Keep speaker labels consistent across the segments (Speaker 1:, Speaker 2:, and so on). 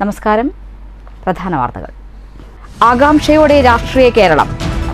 Speaker 1: നമസ്കാരം. പ്രധാന വാർത്തകൾ. ആകാംക്ഷയോടെ രാഷ്ട്രീയ കേരളം.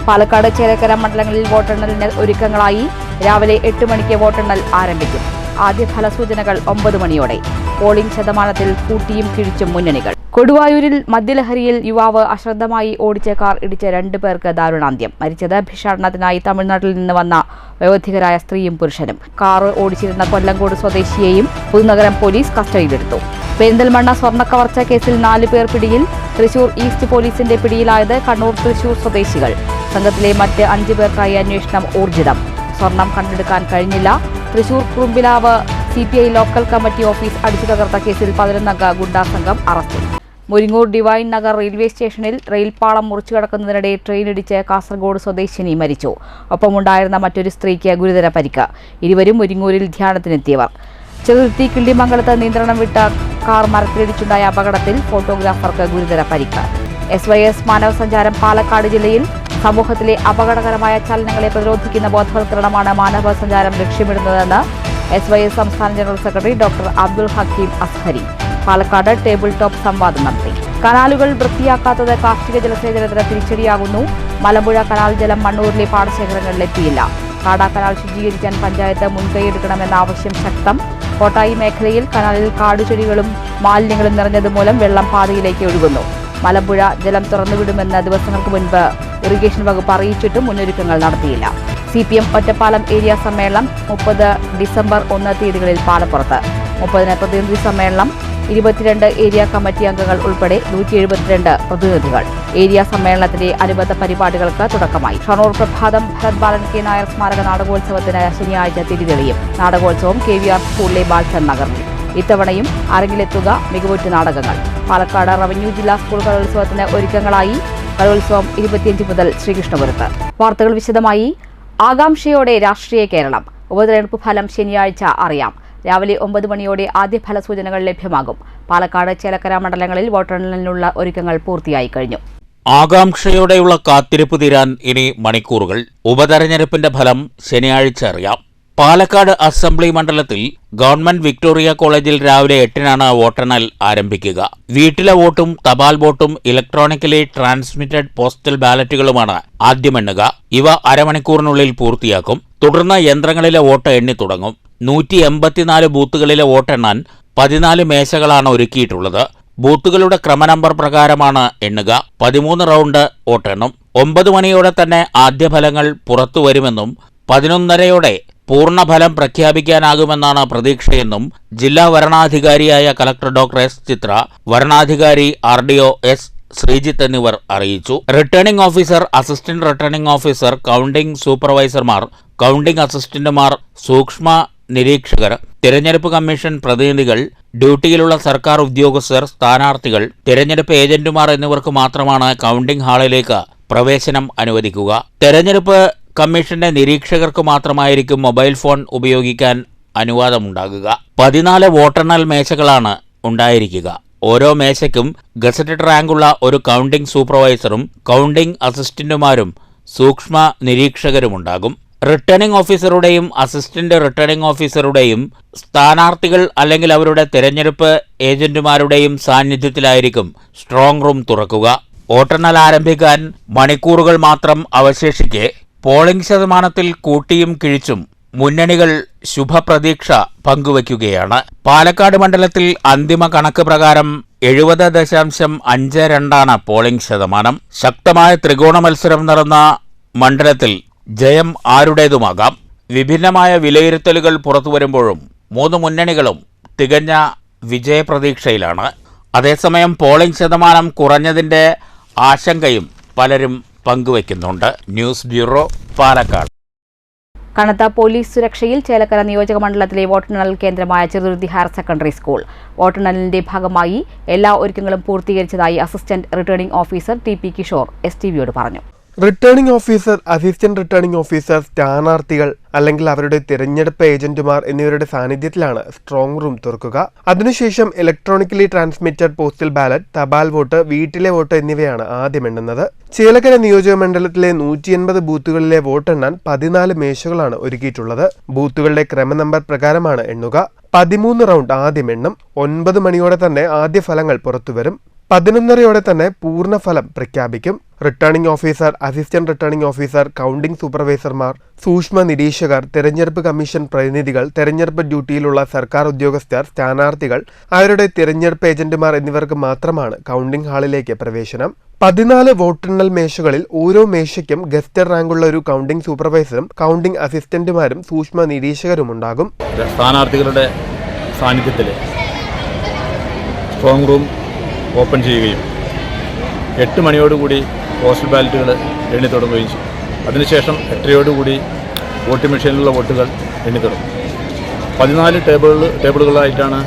Speaker 1: പാലക്കാട്, ചേലക്കര മണ്ഡലങ്ങളിൽ വോട്ടെണ്ണലിന് ഒരുക്കങ്ങളായി. രാവിലെ 8 മണിക്ക് വോട്ടെണ്ണൽ ആരംഭിക്കും. ആദ്യ ഫലസൂചനകൾ 9 മണിയോടെ. പോളിംഗ് ശതമാനത്തിൽ കൂട്ടിയും കിഴിച്ചും മുന്നണികൾ. കൊടുവായൂരിൽ മദ്യലഹരിയിൽ യുവാവ് അശ്രദ്ധമായി ഓടിച്ച കാർ ഇടിച്ച് 2 പേർക്ക് ദാരുണാന്ത്യം. മരിച്ചത് ഭിക്ഷാടനത്തിനായി തമിഴ്നാട്ടിൽ നിന്ന് വന്ന വയോധികരായ സ്ത്രീയും പുരുഷനും. കാർ ഓടിച്ചിരുന്ന കൊല്ലങ്കോട് സ്വദേശിയെയും പുതുനഗരം പോലീസ് കസ്റ്റഡിയിലെടുത്തു. പെരിന്തൽമണ്ണ സ്വർണ്ണക്കവർച്ച കേസിൽ 4 പേർ പിടിയിൽ. തൃശൂർ ഈസ്റ്റ് പോലീസിന്റെ പിടിയിലായത് കണ്ണൂർ തൃശൂർ സ്വദേശികൾ. സംഘത്തിലെ മറ്റ് 5 പേർക്കായി അന്വേഷണം ഊർജിതം. സ്വർണം കണ്ടെടുക്കാൻ കഴിഞ്ഞില്ല. Thrissur Kurumbilavu CPI local committee office അടിച്ചു തകർത്ത കേസിൽ 11 ഗുണ്ടാ സംഘം അറസ്റ്റിൽ. മുരിങ്ങൂർ ഡിവൈൻ നഗർ റെയിൽവേ സ്റ്റേഷനിൽ റെയിൽപാളം മുറിച്ചുകടക്കുന്നതിനിടെ ട്രെയിനിടിച്ച് കാസർഗോഡ് സ്വദേശിനി മരിച്ചു. ഒപ്പമുണ്ടായിരുന്ന മറ്റൊരു സ്ത്രീക്ക് ഗുരുതര പരിക്ക്. ഇരുവരും മുരിങ്ങൂരിൽ ധ്യാനത്തിനെത്തിയവർ. ചെറുതുരുത്തി കിള്ളിമംഗലത്ത് നിയന്ത്രണം വിട്ട കാർ മരത്തിലിടിച്ചുണ്ടായ അപകടത്തിൽ ഫോട്ടോഗ്രാഫർക്ക് ഗുരുതര പരിക്ക്. SYS മാനവസഞ്ചാരം. പാലക്കാട് ജില്ലയിൽ സമൂഹത്തിലെ അപകടകരമായ ചലനങ്ങളെ പ്രതിരോധിക്കുന്ന ബോധവൽക്കരണമാണ് മാനവസഞ്ചാരം ലക്ഷ്യമിടുന്നതെന്ന് SYS സംസ്ഥാന general secretary doctor Abdul Hakeem Azhari Palakkad table top സംവാദം നടത്തി. കനാലുകൾ വൃത്തിയാക്കാത്തത് കാർഷിക ജലസേചനത്തിന് തിരിച്ചടിയാകുന്നു. മലമ്പുഴ കനാൽ ജലം മണ്ണൂരിലെ പാടശേഖരങ്ങളിലെത്തിയില്ല. കാടാ കനാൽ ശുചീകരിക്കാൻ പഞ്ചായത്ത് മുൻകൈയെടുക്കണമെന്ന ആവശ്യം ശക്തം. കോട്ടായി മേഖലയിൽ കനാലിൽ കാടുചെടികളും മാലിന്യങ്ങളും നിറഞ്ഞതുമൂലം വെള്ളം പാതയിലേക്ക് ഒഴുകുന്നു. മലമ്പുഴ ജലം തുറന്നുവിടുമെന്ന് ദിവസങ്ങൾക്ക് മുൻപ് ഇറിഗേഷൻ വകുപ്പ് അറിയിച്ചിട്ടും മുന്നൊരുക്കങ്ങൾ നടത്തിയില്ല. CPM ഒറ്റപ്പാലം ഏരിയ സമ്മേളനം 30 ഡിസംബർ 1 തീയതികളിൽ പാലപ്പുറത്ത്. 30 പ്രതിനിധി സമ്മേളനം. 22 ഏരിയ കമ്മിറ്റി അംഗങ്ങൾ ഉൾപ്പെടെ 172 പ്രതിനിധികൾ. ഏരിയ സമ്മേളനത്തിന്റെ അനുബന്ധ പരിപാടികൾക്ക് തുടക്കമായി. ഷൊർണൂർ പ്രഭാതം ഭരത് ബാലൻ K നായർ സ്മാരക നാടകോത്സവത്തിന് ശനിയാഴ്ച തിരിതെളിയും. നാടകോത്സവം KVR സ്കൂളിലെ ബാൽചന്ദ് നഗറിൽ. ഇത്തവണയും അരങ്ങിലെത്തുക മികവുറ്റ നാടകങ്ങൾ. പാലക്കാട് റവന്യൂ ജില്ലാ സ്കൂൾ കലോത്സവത്തിന് ഒരുക്കങ്ങളായി. കലോത്സവം 25 മുതൽ ശ്രീകൃഷ്ണപുരത്ത്. വാർത്തകൾ വിശദമായി. ആകാംക്ഷയോടെ രാഷ്ട്രീയ കേരളം. ഉപതെരഞ്ഞെടുപ്പ് ഫലം ശനിയാഴ്ച അറിയാം. രാവിലെ 9 മണിയോടെ ആദ്യ ഫലസൂചനകൾ ലഭ്യമാകും. പാലക്കാട്, ചേലക്കര മണ്ഡലങ്ങളിൽ വോട്ടെണ്ണലിനുള്ള ഒരുക്കങ്ങൾ പൂർത്തിയായി കഴിഞ്ഞു.
Speaker 2: ആകാംക്ഷയോടെയുള്ള കാത്തിരിപ്പ് തീരാൻ ഇനി മണിക്കൂറുകൾ. ഉപതെരഞ്ഞെടുപ്പിന്റെ ഫലം ശനിയാഴ്ച അറിയാം. പാലക്കാട് അസംബ്ലി മണ്ഡലത്തിൽ ഗവൺമെന്റ് വിക്ടോറിയ കോളേജിൽ രാവിലെ 8-നാണ് വോട്ടെണ്ണൽ ആരംഭിക്കുക. വീട്ടിലെ വോട്ടും തപാൽ വോട്ടും ഇലക്ട്രോണിക്കലി ട്രാൻസ്മിറ്റഡ് പോസ്റ്റൽ ബാലറ്റുകളുമാണ് ആദ്യം എണ്ണുക. ഇവ അരമണിക്കൂറിനുള്ളിൽ പൂർത്തിയാക്കും. തുടർന്ന് യന്ത്രങ്ങളിലെ വോട്ട് എണ്ണി തുടങ്ങും. 184 ബൂത്തുകളിലെ വോട്ടെണ്ണാൻ 14 മേശകളാണ് ഒരുക്കിയിട്ടുള്ളത്. ബൂത്തുകളുടെ ക്രമനമ്പർ പ്രകാരമാണ് എണ്ണുക. 13 റൗണ്ട് വോട്ടെണ്ണും. 9 മണിയോടെ തന്നെ ആദ്യ ഫലങ്ങൾ പുറത്തുവരുമെന്നും 11:30 പൂർണ്ണഫലം പ്രഖ്യാപിക്കാനാകുമെന്നാണ് പ്രതീക്ഷയെന്നും ജില്ലാ വരണാധികാരിയായ കളക്ടർ ഡോക്ടർ S. ചിത്ര, വരണാധികാരി RDO S. ശ്രീജിത്ത് എന്നിവർ അറിയിച്ചു. Returning officer, assistant returning officer, counting സൂപ്പർവൈസർമാർ, കൌണ്ടിംഗ് അസിസ്റ്റന്റുമാർ, സൂക്ഷ്മ നിരീക്ഷകർ, തിരഞ്ഞെടുപ്പ് കമ്മീഷൻ പ്രതിനിധികൾ, ഡ്യൂട്ടിയിലുള്ള സർക്കാർ ഉദ്യോഗസ്ഥർ, സ്ഥാനാർത്ഥികൾ, തിരഞ്ഞെടുപ്പ് ഏജന്റുമാർ എന്നിവർക്ക് മാത്രമാണ് കൌണ്ടിംഗ് ഹാളിലേക്ക് പ്രവേശനം അനുവദിക്കുക. തെരഞ്ഞെടുപ്പ് കമ്മീഷന്റെ നിരീക്ഷകർക്ക് മാത്രമായിരിക്കും മൊബൈൽ ഫോൺ ഉപയോഗിക്കാൻ അനുവാദമുണ്ടാകുക. 14 വോട്ടെണ്ണൽ മേശകളാണ് ഉണ്ടായിരിക്കുക. ഓരോ മേശയ്ക്കും ഗസറ്റഡ് റാങ്കുള്ള ഒരു കൌണ്ടിംഗ് സൂപ്പർവൈസറും കൌണ്ടിംഗ് അസിസ്റ്റന്റുമാരും സൂക്ഷ്മ നിരീക്ഷകരുമുണ്ടാകും. റിട്ടേണിംഗ് ഓഫീസറുടെയും അസിസ്റ്റന്റ് റിട്ടേണിംഗ് ഓഫീസറുടെയും സ്ഥാനാർത്ഥികൾ അല്ലെങ്കിൽ അവരുടെ തിരഞ്ഞെടുപ്പ് ഏജന്റുമാരുടെയും സാന്നിധ്യത്തിലായിരിക്കും സ്ട്രോങ് റൂം തുറക്കുക. വോട്ടെണ്ണൽ ആരംഭിക്കാൻ മണിക്കൂറുകൾ മാത്രം അവശേഷിക്കെ പോളിംഗ് ശതമാനത്തിൽ കൂട്ടിയും കിഴിച്ചും മുന്നണികൾ ശുഭപ്രതീക്ഷ പങ്കുവയ്ക്കുകയാണ്. പാലക്കാട് മണ്ഡലത്തിൽ അന്തിമ കണക്ക് പ്രകാരം 70.52 പോളിംഗ് ശതമാനം. ശക്തമായ ത്രികോണ മത്സരം നടന്ന മണ്ഡലത്തിൽ ജയം ആരുടേതുമാകാം. വിഭിന്നമായ വിലയിരുത്തലുകൾ പുറത്തുവരുമ്പോഴും 3 മുന്നണികളും തികഞ്ഞ വിജയപ്രതീക്ഷയിലാണ്. അതേസമയം പോളിംഗ് ശതമാനം കുറഞ്ഞതിന്റെ ആശങ്കയും പലരും പങ്കുവയ്ക്കുന്നുണ്ട്. News bureau, Palakkad.
Speaker 1: കനത്ത പോലീസ് സുരക്ഷയിൽ ചേലക്കര നിയോജക മണ്ഡലത്തിലെ വോട്ടെണ്ണൽ കേന്ദ്രമായ ചെറുതുരുത്തി ഹയർ സെക്കൻഡറി സ്കൂൾ. വോട്ടെണ്ണലിന്റെ ഭാഗമായി എല്ലാ ഒരുക്കങ്ങളും പൂർത്തീകരിച്ചതായി assistant returning officer TP Kishore STVയോട് പറഞ്ഞു.
Speaker 3: Returning officer, assistant returning officer, സ്ഥാനാർത്ഥികൾ അല്ലെങ്കിൽ അവരുടെ തിരഞ്ഞെടുപ്പ് ഏജന്റുമാർ എന്നിവരുടെ സാന്നിധ്യത്തിലാണ് സ്ട്രോങ് റൂം തുറക്കുക. അതിനുശേഷം ഇലക്ട്രോണിക്കലി ട്രാൻസ്മിറ്റഡ് പോസ്റ്റൽ ബാലറ്റ്, തപാൽ വോട്ട്, വീട്ടിലെ വോട്ട് എന്നിവയാണ് ആദ്യം എണ്ണുന്നത്. ചേലക്കര നിയോജക മണ്ഡലത്തിലെ 180 ബൂത്തുകളിലെ വോട്ടെണ്ണാൻ 14 മേശകളാണ് ഒരുക്കിയിട്ടുള്ളത്. ബൂത്തുകളുടെ ക്രമനമ്പർ പ്രകാരമാണ് എണ്ണുക. 13 റൗണ്ട് ആദ്യം എണ്ണും. 9 മണിയോടെ തന്നെ ആദ്യ ഫലങ്ങൾ പുറത്തുവരും. 11:30 തന്നെ പൂർണ്ണഫലം പ്രഖ്യാപിക്കും. Returning officer, assistant returning officer, counting സൂപ്പർവൈസർമാർ, സൂക്ഷ്മ നിരീക്ഷകർ, തെരഞ്ഞെടുപ്പ് കമ്മീഷൻ പ്രതിനിധികൾ, തെരഞ്ഞെടുപ്പ് ഡ്യൂട്ടിയിലുള്ള സർക്കാർ ഉദ്യോഗസ്ഥർ, സ്ഥാനാർത്ഥികൾ, അവരുടെ തിരഞ്ഞെടുപ്പ് ഏജന്റുമാർ എന്നിവർക്ക് മാത്രമാണ് കൗണ്ടിംഗ് ഹാളിലേക്ക് പ്രവേശനം. 14 വോട്ടെണ്ണൽ മേശകളിൽ ഓരോ മേശയ്ക്കും ഗസ്റ്റഡ് റാങ്കുള്ള ഒരു കൗണ്ടിംഗ് സൂപ്പർവൈസറും കൗണ്ടിംഗ് അസിസ്റ്റന്റുമാരും സൂക്ഷ്മ നിരീക്ഷകരും ഉണ്ടാകും.
Speaker 4: സ്ഥാനാർത്ഥികളുടെ സാന്നിധ്യത്തിൽ സ്ട്രോങ് റൂം ഓപ്പൺ ചെയ്യുകയും 8 മണിയോടുകൂടി പോസ്റ്റൽ ബാലറ്റുകൾ എണ്ണി തുടങ്ങുകയും ചെയ്യും. അതിനുശേഷം 8:30 വോട്ടിംഗ് മെഷീനിലുള്ള വോട്ടുകൾ എണ്ണി തുടങ്ങും. 14 ടേബിളുകളായിട്ടാണ്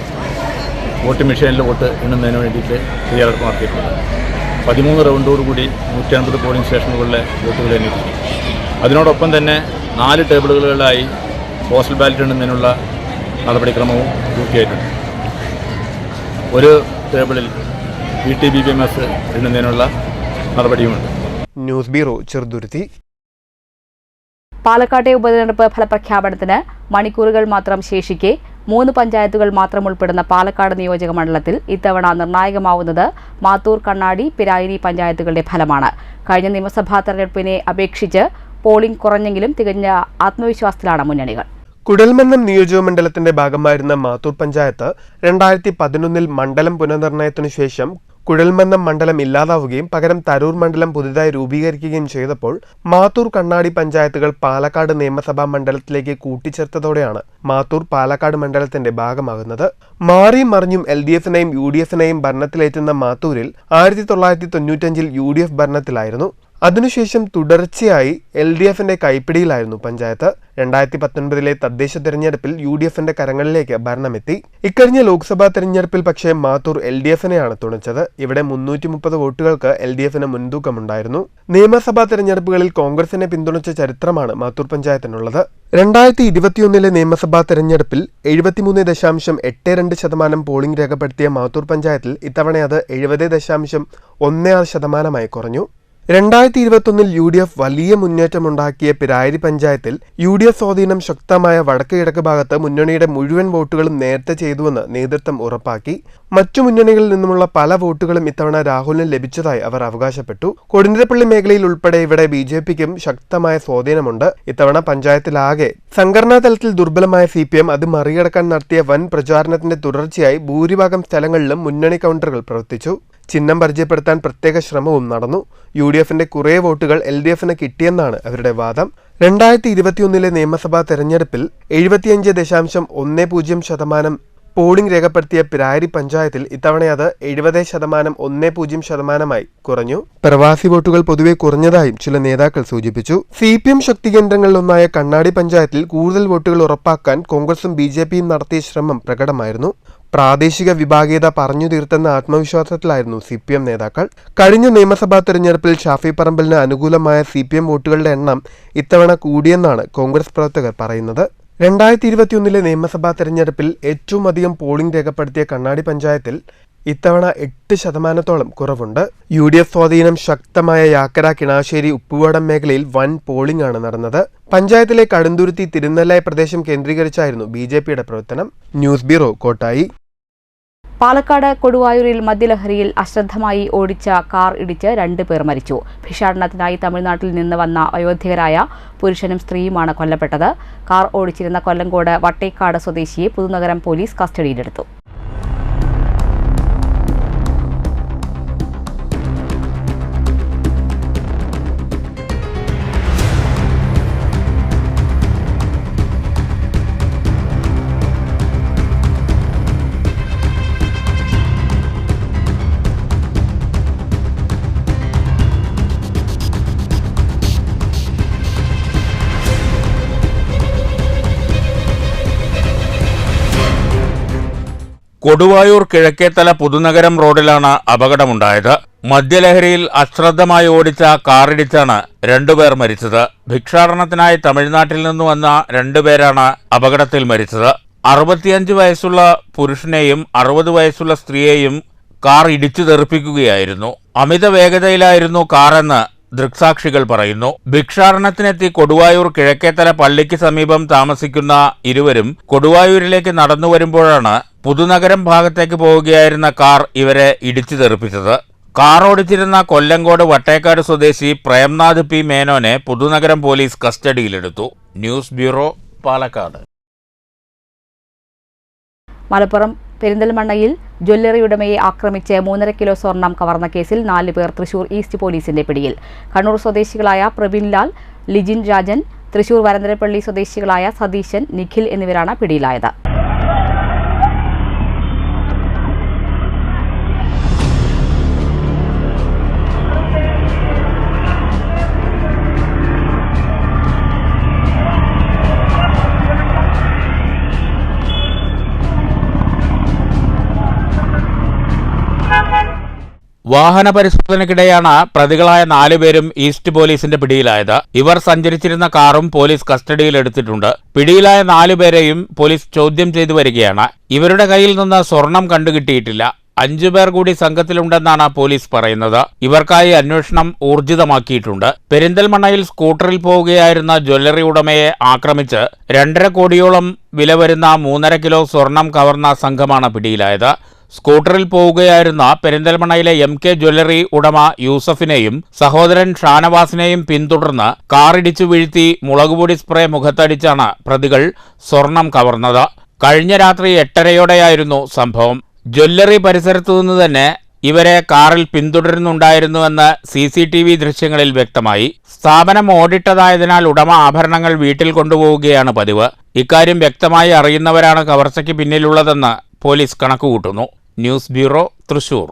Speaker 4: വോട്ടിംഗ് മെഷീനിൽ വോട്ട് എണ്ണുന്നതിന് വേണ്ടിയിട്ട് തയ്യാറെടുപ്പ് നടത്തിയിട്ടുള്ളത്. 13 റൗണ്ടോടുകൂടി 150 പോളിംഗ് സ്റ്റേഷനുകളിലെ വോട്ടുകൾ എണ്ണിയിട്ടുണ്ട്. അതിനോടൊപ്പം തന്നെ 4 ടേബിളുകളിലായി പോസ്റ്റൽ ബാലറ്റ് എണ്ണുന്നതിനുള്ള നടപടിക്രമവും പൂർത്തിയായിട്ടുണ്ട്. ഒരു ടേബിളിൽ VTBMS എണ്ണുന്നതിനുള്ള നടപടിയുമുണ്ട്.
Speaker 3: News bureau, Cheruthuruthy.
Speaker 1: പാലക്കാട്ടെ ഉപതെരഞ്ഞെടുപ്പ് ഫലപ്രഖ്യാപനത്തിന് മണിക്കൂറുകൾ മാത്രം ശേഷിക്കെ 3 പഞ്ചായത്തുകൾ മാത്രം ഉൾപ്പെടുന്ന പാലക്കാട് നിയോജക മണ്ഡലത്തിൽ ഇത്തവണ നിർണായകമാവുന്നത് മാത്തൂർ, കണ്ണാടി, പിരായിരി പഞ്ചായത്തുകളുടെ ഫലമാണ്. കഴിഞ്ഞ നിയമസഭാ തെരഞ്ഞെടുപ്പിനെ അപേക്ഷിച്ച് പോളിംഗ് കുറഞ്ഞെങ്കിലും തികഞ്ഞ ആത്മവിശ്വാസത്തിലാണ് മുന്നണികൾ.
Speaker 3: കുഴൽമന്ദം നിയോജകമണ്ഡലത്തിന്റെ ഭാഗമായിരുന്ന മാത്തൂർ പഞ്ചായത്ത് 2011 മണ്ഡലം പുനർനിർണയത്തിനു ശേഷം കുഴൽമന്ദം മണ്ഡലം ഇല്ലാതാവുകയും പകരം തരൂർ മണ്ഡലം പുതുതായി രൂപീകരിക്കുകയും ചെയ്തപ്പോൾ മാത്തൂർ, കണ്ണാടി പഞ്ചായത്തുകൾ പാലക്കാട് നിയമസഭാ മണ്ഡലത്തിലേക്ക് കൂട്ടിച്ചേർത്തതോടെയാണ് മാത്തൂർ പാലക്കാട് മണ്ഡലത്തിന്റെ ഭാഗമാകുന്നത്. മാറിയും മറിഞ്ഞും LDFനെയും UDFനെയും ഭരണത്തിലേറ്റുന്ന മാത്തൂരിൽ 1995 UDF ഭരണത്തിലായിരുന്നു. അതിനുശേഷം തുടർച്ചയായി LDFന്റെ കൈപ്പിടിയിലായിരുന്നു പഞ്ചായത്ത്. 2019 തദ്ദേശ തെരഞ്ഞെടുപ്പിൽ UDFന്റെ കരങ്ങളിലേക്ക് ഭരണമെത്തി. ഇക്കഴിഞ്ഞ ലോക്സഭാ തെരഞ്ഞെടുപ്പിൽ പക്ഷേ മാത്തൂർ LDFനെയാണ് തുണച്ചത്. ഇവിടെ 330 വോട്ടുകൾക്ക് LDFന് മുൻതൂക്കമുണ്ടായിരുന്നു. നിയമസഭാ തെരഞ്ഞെടുപ്പുകളിൽ കോൺഗ്രസിനെ പിന്തുണച്ച ചരിത്രമാണ് മാത്തൂർ പഞ്ചായത്തിനുള്ളത്. 2021 നിയമസഭാ തെരഞ്ഞെടുപ്പിൽ 73.82% പോളിംഗ് രേഖപ്പെടുത്തിയ മാത്തൂർ പഞ്ചായത്തിൽ ഇത്തവണ അത് 70.16% കുറഞ്ഞു. 2021 UDF വലിയ മുന്നേറ്റമുണ്ടാക്കിയ പിരായിരി പഞ്ചായത്തിൽ UDF സ്വാധീനം ശക്തമായ വടക്ക് കിഴക്ക് ഭാഗത്ത് മുന്നണിയുടെ മുഴുവൻ വോട്ടുകളും നേരത്തെ ചെയ്തുവെന്ന് നേതൃത്വം ഉറപ്പാക്കി. മറ്റു മുന്നണികളിൽ നിന്നുമുള്ള പല വോട്ടുകളും ഇത്തവണ രാഹുലിന് ലഭിച്ചതായി അവർ അവകാശപ്പെട്ടു. കൊടുന്തിരപ്പള്ളി മേഖലയിൽ ഉൾപ്പെടെ ഇവിടെ BJPക്കും ശക്തമായ സ്വാധീനമുണ്ട്. ഇത്തവണ പഞ്ചായത്തിലാകെ സംഘടനാ തലത്തിൽ ദുർബലമായ CPM അത് മറികടക്കാൻ നടത്തിയ വൻ പ്രചാരണത്തിന്റെ തുടർച്ചയായി ഭൂരിഭാഗം സ്ഥലങ്ങളിലും മുന്നണി കൗണ്ടറുകൾ പ്രവർത്തിച്ചു. ചിഹ്നം പരിചയപ്പെടുത്താൻ പ്രത്യേക ശ്രമവും നടന്നു. UDFന്റെ കുറേ വോട്ടുകൾ LDFന് കിട്ടിയെന്നാണ് അവരുടെ വാദം. 2021 നിയമസഭാ തെരഞ്ഞെടുപ്പിൽ 75.10% പോളിംഗ് രേഖപ്പെടുത്തിയ പിരായിരി പഞ്ചായത്തിൽ ഇത്തവണ അത് 70.10% കുറഞ്ഞു. പ്രവാസി വോട്ടുകൾ പൊതുവെ കുറഞ്ഞതായും ചില നേതാക്കൾ സൂചിപ്പിച്ചു. CPM ശക്തി കേന്ദ്രങ്ങളിലൊന്നായ കണ്ണാടി പഞ്ചായത്തിൽ കൂടുതൽ വോട്ടുകൾ ഉറപ്പാക്കാൻ കോൺഗ്രസും BJPയും നടത്തിയ ശ്രമം പ്രകടമായിരുന്നു. പ്രാദേശിക വിഭാഗീയത പറഞ്ഞു തീർത്തെന്ന ആത്മവിശ്വാസത്തിലായിരുന്നു CPM നേതാക്കൾ. കഴിഞ്ഞ നിയമസഭാ തെരഞ്ഞെടുപ്പിൽ ഷാഫി പറമ്പലിന് അനുകൂലമായ CPM വോട്ടുകളുടെ എണ്ണം ഇത്തവണ കൂടിയെന്നാണ് കോൺഗ്രസ് പ്രവർത്തകർ പറയുന്നത്. 2021 നിയമസഭാ തെരഞ്ഞെടുപ്പിൽ ഏറ്റവും അധികം പോളിംഗ് രേഖപ്പെടുത്തിയ കണ്ണാടി പഞ്ചായത്തിൽ ഇത്തവണ 8% കുറവുണ്ട്. UDF സ്വാധീനം ശക്തമായ യാക്കര, കിണാശ്ശേരി, ഉപ്പുവടം മേഖലയിൽ വൻ പോളിംഗ് ആണ് നടന്നത്. പഞ്ചായത്തിലെ കടുന്തുരുത്തി, തിരുനെല്ലായി പ്രദേശം കേന്ദ്രീകരിച്ചായിരുന്നു BJPയുടെ പ്രവർത്തനം. News bureau, Kottayi.
Speaker 1: പാലക്കാട് കൊടുവായൂരിൽ മദ്യലഹരിയിൽ അശ്രദ്ധമായി ഓടിച്ച കാർ ഇടിച്ച് 2 പേർ മരിച്ചു. ഭിക്ഷാടനത്തിനായി തമിഴ്നാട്ടിൽ നിന്ന് വന്ന വയോധികരായ പുരുഷനും സ്ത്രീയുമാണ് കൊല്ലപ്പെട്ടത്. കാർ ഓടിച്ചിരുന്ന കൊല്ലങ്കോട് വട്ടേക്കാട് സ്വദേശിയെ പുതുനഗരം പോലീസ് കസ്റ്റഡിയിലെടുത്തു.
Speaker 2: കൊടുവായൂർ കിഴക്കേത്തല പുതുനഗരം റോഡിലാണ് അപകടമുണ്ടായത്. മദ്യലഹരിയിൽ അശ്രദ്ധമായി ഓടിച്ച കാറിടിച്ചാണ് 2 പേർ മരിച്ചത്. ഭിക്ഷാടനത്തിനായി തമിഴ്നാട്ടിൽ നിന്ന് വന്ന 2 പേരാണ് അപകടത്തിൽ മരിച്ചത്. 65 വയസ്സുള്ള പുരുഷനെയും 60 വയസ്സുള്ള സ്ത്രീയെയും കാർ ഇടിച്ചു തെറിപ്പിക്കുകയായിരുന്നു. അമിത വേഗതയിലായിരുന്നു കാറെന്ന് ദൃക്സാക്ഷികൾ പറയുന്നു. ഭിക്ഷാടനത്തിനെത്തി കൊടുവായൂർ കിഴക്കേത്തല പള്ളിക്ക് സമീപം താമസിക്കുന്ന ഇരുവരും കൊടുവായൂരിലേക്ക് നടന്നു വരുമ്പോഴാണ് പുതുനഗരം ഭാഗത്തേക്ക് പോവുകയായിരുന്ന കാർ ഇവരെ ഇടിച്ചു തെറിപ്പിച്ചത്. കാർ ഓടിച്ചിരുന്ന കൊല്ലങ്കോട് വട്ടേക്കാട് സ്വദേശി പ്രേംനാഥ് പി മേനോനെ പുതുനഗരം പോലീസ് കസ്റ്റഡിയിലെടുത്തു. News bureau, Palakkad.
Speaker 1: മലപ്പുറം പെരിന്തൽമണ്ണയിൽ ജ്വല്ലറി ഉടമയെ ആക്രമിച്ച് 3.5 കിലോ സ്വർണം കവർന്ന കേസിൽ 4 പേർ തൃശൂർ ഈസ്റ്റ് പോലീസിന്റെ പിടിയിൽ. കണ്ണൂർ സ്വദേശികളായ പ്രവീൺ ലാൽ, ലിജിൻ രാജൻ, തൃശൂർ വരന്തരപ്പള്ളി സ്വദേശികളായ സതീശൻ, നിഖിൽ എന്നിവരാണ് പിടിയിലായത്.
Speaker 2: വാഹന പരിശോധനയ്ക്കിടെയാണ് പ്രതികളായ 4 പേരും ഈസ്റ്റ് പോലീസിന്റെ പിടിയിലായത്. ഇവർ സഞ്ചരിച്ചിരുന്ന കാറും പോലീസ് കസ്റ്റഡിയിലെടുത്തിട്ടുണ്ട്. പിടിയിലായ 4 പേരെയും പോലീസ് ചോദ്യം ചെയ്തു വരികയാണ്. ഇവരുടെ കയ്യിൽ നിന്ന് സ്വർണം കണ്ടുകിട്ടിയിട്ടില്ല. 5 പേർ കൂടി സംഘത്തിലുണ്ടെന്നാണ് പോലീസ് പറയുന്നത്. ഇവർക്കായി അന്വേഷണം ഊർജിതമാക്കിയിട്ടുണ്ട്. പെരിന്തൽമണ്ണയിൽ സ്കൂട്ടറിൽ പോവുകയായിരുന്ന ജ്വല്ലറി ഉടമയെ ആക്രമിച്ച് 2.5 കോടിയോളം വില വരുന്ന 3.5 കിലോ സ്വർണം കവർന്ന സംഘമാണ് പിടിയിലായത്. സ്കൂട്ടറിൽ പോവുകയായിരുന്ന പെരിന്തൽമണ്ണയിലെ MK ജ്വല്ലറി ഉടമ യൂസഫിനെയും സഹോദരൻ ഷാനവാസിനെയും പിന്തുടർന്ന് കാറിടിച്ചു വീഴ്ത്തി മുളകുപൊടി സ്പ്രേ മുഖത്തടിച്ചാണ് പ്രതികൾ സ്വർണം കവർന്നത്. കഴിഞ്ഞ രാത്രി 8:30യോടെയായിരുന്നു സംഭവം. ജ്വല്ലറി പരിസരത്തുനിന്ന് തന്നെ ഇവരെ കാറിൽ പിന്തുടരുന്നുണ്ടായിരുന്നുവെന്ന് CCTV ദൃശ്യങ്ങളിൽ വ്യക്തമായി. സ്ഥാപനം ഓടിട്ടതായതിനാൽ ഉടമ ആഭരണങ്ങൾ വീട്ടിൽ കൊണ്ടുപോവുകയാണ് പതിവ്. ഇക്കാര്യം വ്യക്തമായി അറിയുന്നവരാണ് കവർച്ചയ്ക്ക് പിന്നിലുള്ളതെന്ന് പോലീസ് കണക്കുകൂട്ടുന്നു. News bureau, Thrissur.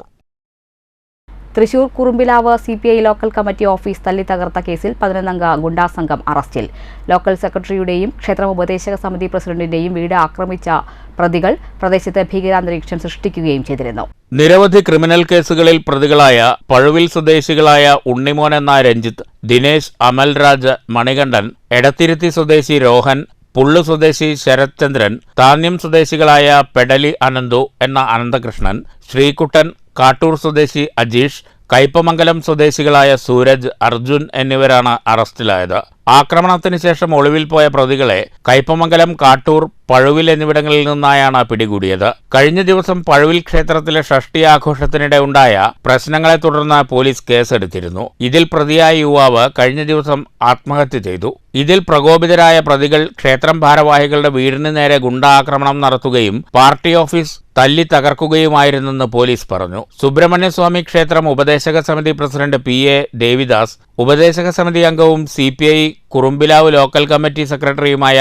Speaker 1: Thrissur Kurumbilavu CPI local committee office തല്ലി തകർത്ത കേസിൽ 11-അംഗ ഗുണ്ടാ സംഘം അറസ്റ്റിൽ. ലോക്കൽ സെക്രട്ടറിയുടെയും ക്ഷേത്രം ഉപദേശക സമിതി പ്രസിഡന്റിന്റെയും വീട് ആക്രമിച്ച പ്രതികൾ പ്രദേശത്ത് ഭീകരാന്തരീക്ഷം സൃഷ്ടിക്കുകയും ചെയ്തിരുന്നു.
Speaker 2: നിരവധി ക്രിമിനൽ കേസുകളിൽ പ്രതികളായ പഴുവിൽ സ്വദേശികളായ ഉണ്ണിമോൻ എന്ന രഞ്ജിത്ത്, ദിനേശ്, അമൽരാജ്, മണികണ്ഠൻ, എടത്തിരുത്തി സ്വദേശി രോഹൻ, പുള്ളു സ്വദേശി ശരത് ചന്ദ്രൻ, താന്യം സ്വദേശികളായ പെടലി അനന്തു എന്ന അനന്തകൃഷ്ണൻ, ശ്രീകുട്ടൻ, കാട്ടൂർ സ്വദേശി അജീഷ്, കയ്പമംഗലം സ്വദേശികളായ സൂരജ്, അർജുൻ എന്നിവരാണ് അറസ്റ്റിലായത്. ആക്രമണത്തിന് ശേഷം ഒളിവിൽ പോയ പ്രതികളെ കയ്പമംഗലം, കാട്ടൂർ, പഴുവിൽ എന്നിവിടങ്ങളിൽ നിന്നായാണ് പിടികൂടിയത്. കഴിഞ്ഞ ദിവസം പഴുവിൽ ക്ഷേത്രത്തിലെ ഷഷ്ഠി ആഘോഷത്തിനിടെ ഉണ്ടായ പ്രശ്നങ്ങളെ തുടർന്ന് പോലീസ് കേസെടുത്തിരുന്നു. ഇതിൽ പ്രതിയായ യുവാവ് കഴിഞ്ഞ ദിവസം ആത്മഹത്യ ചെയ്തു. ഇതിൽ പ്രകോപിതരായ പ്രതികൾ ക്ഷേത്രം ഭാരവാഹികളുടെ വീടിന് നേരെ ഗുണ്ടാക്രമണം നടത്തുകയും പാർട്ടി ഓഫീസ് തല്ലി തകർക്കുകയുമായിരുന്നെന്ന് പോലീസ് പറഞ്ഞു. സുബ്രഹ്മണ്യസ്വാമി ക്ഷേത്രം ഉപദേശക സമിതി പ്രസിഡന്റ് PA ദേവിദാസ്, ഉപദേശക സമിതി അംഗവും CPI കുറുമ്പിലാവ് ലോക്കൽ കമ്മിറ്റി സെക്രട്ടറിയുമായ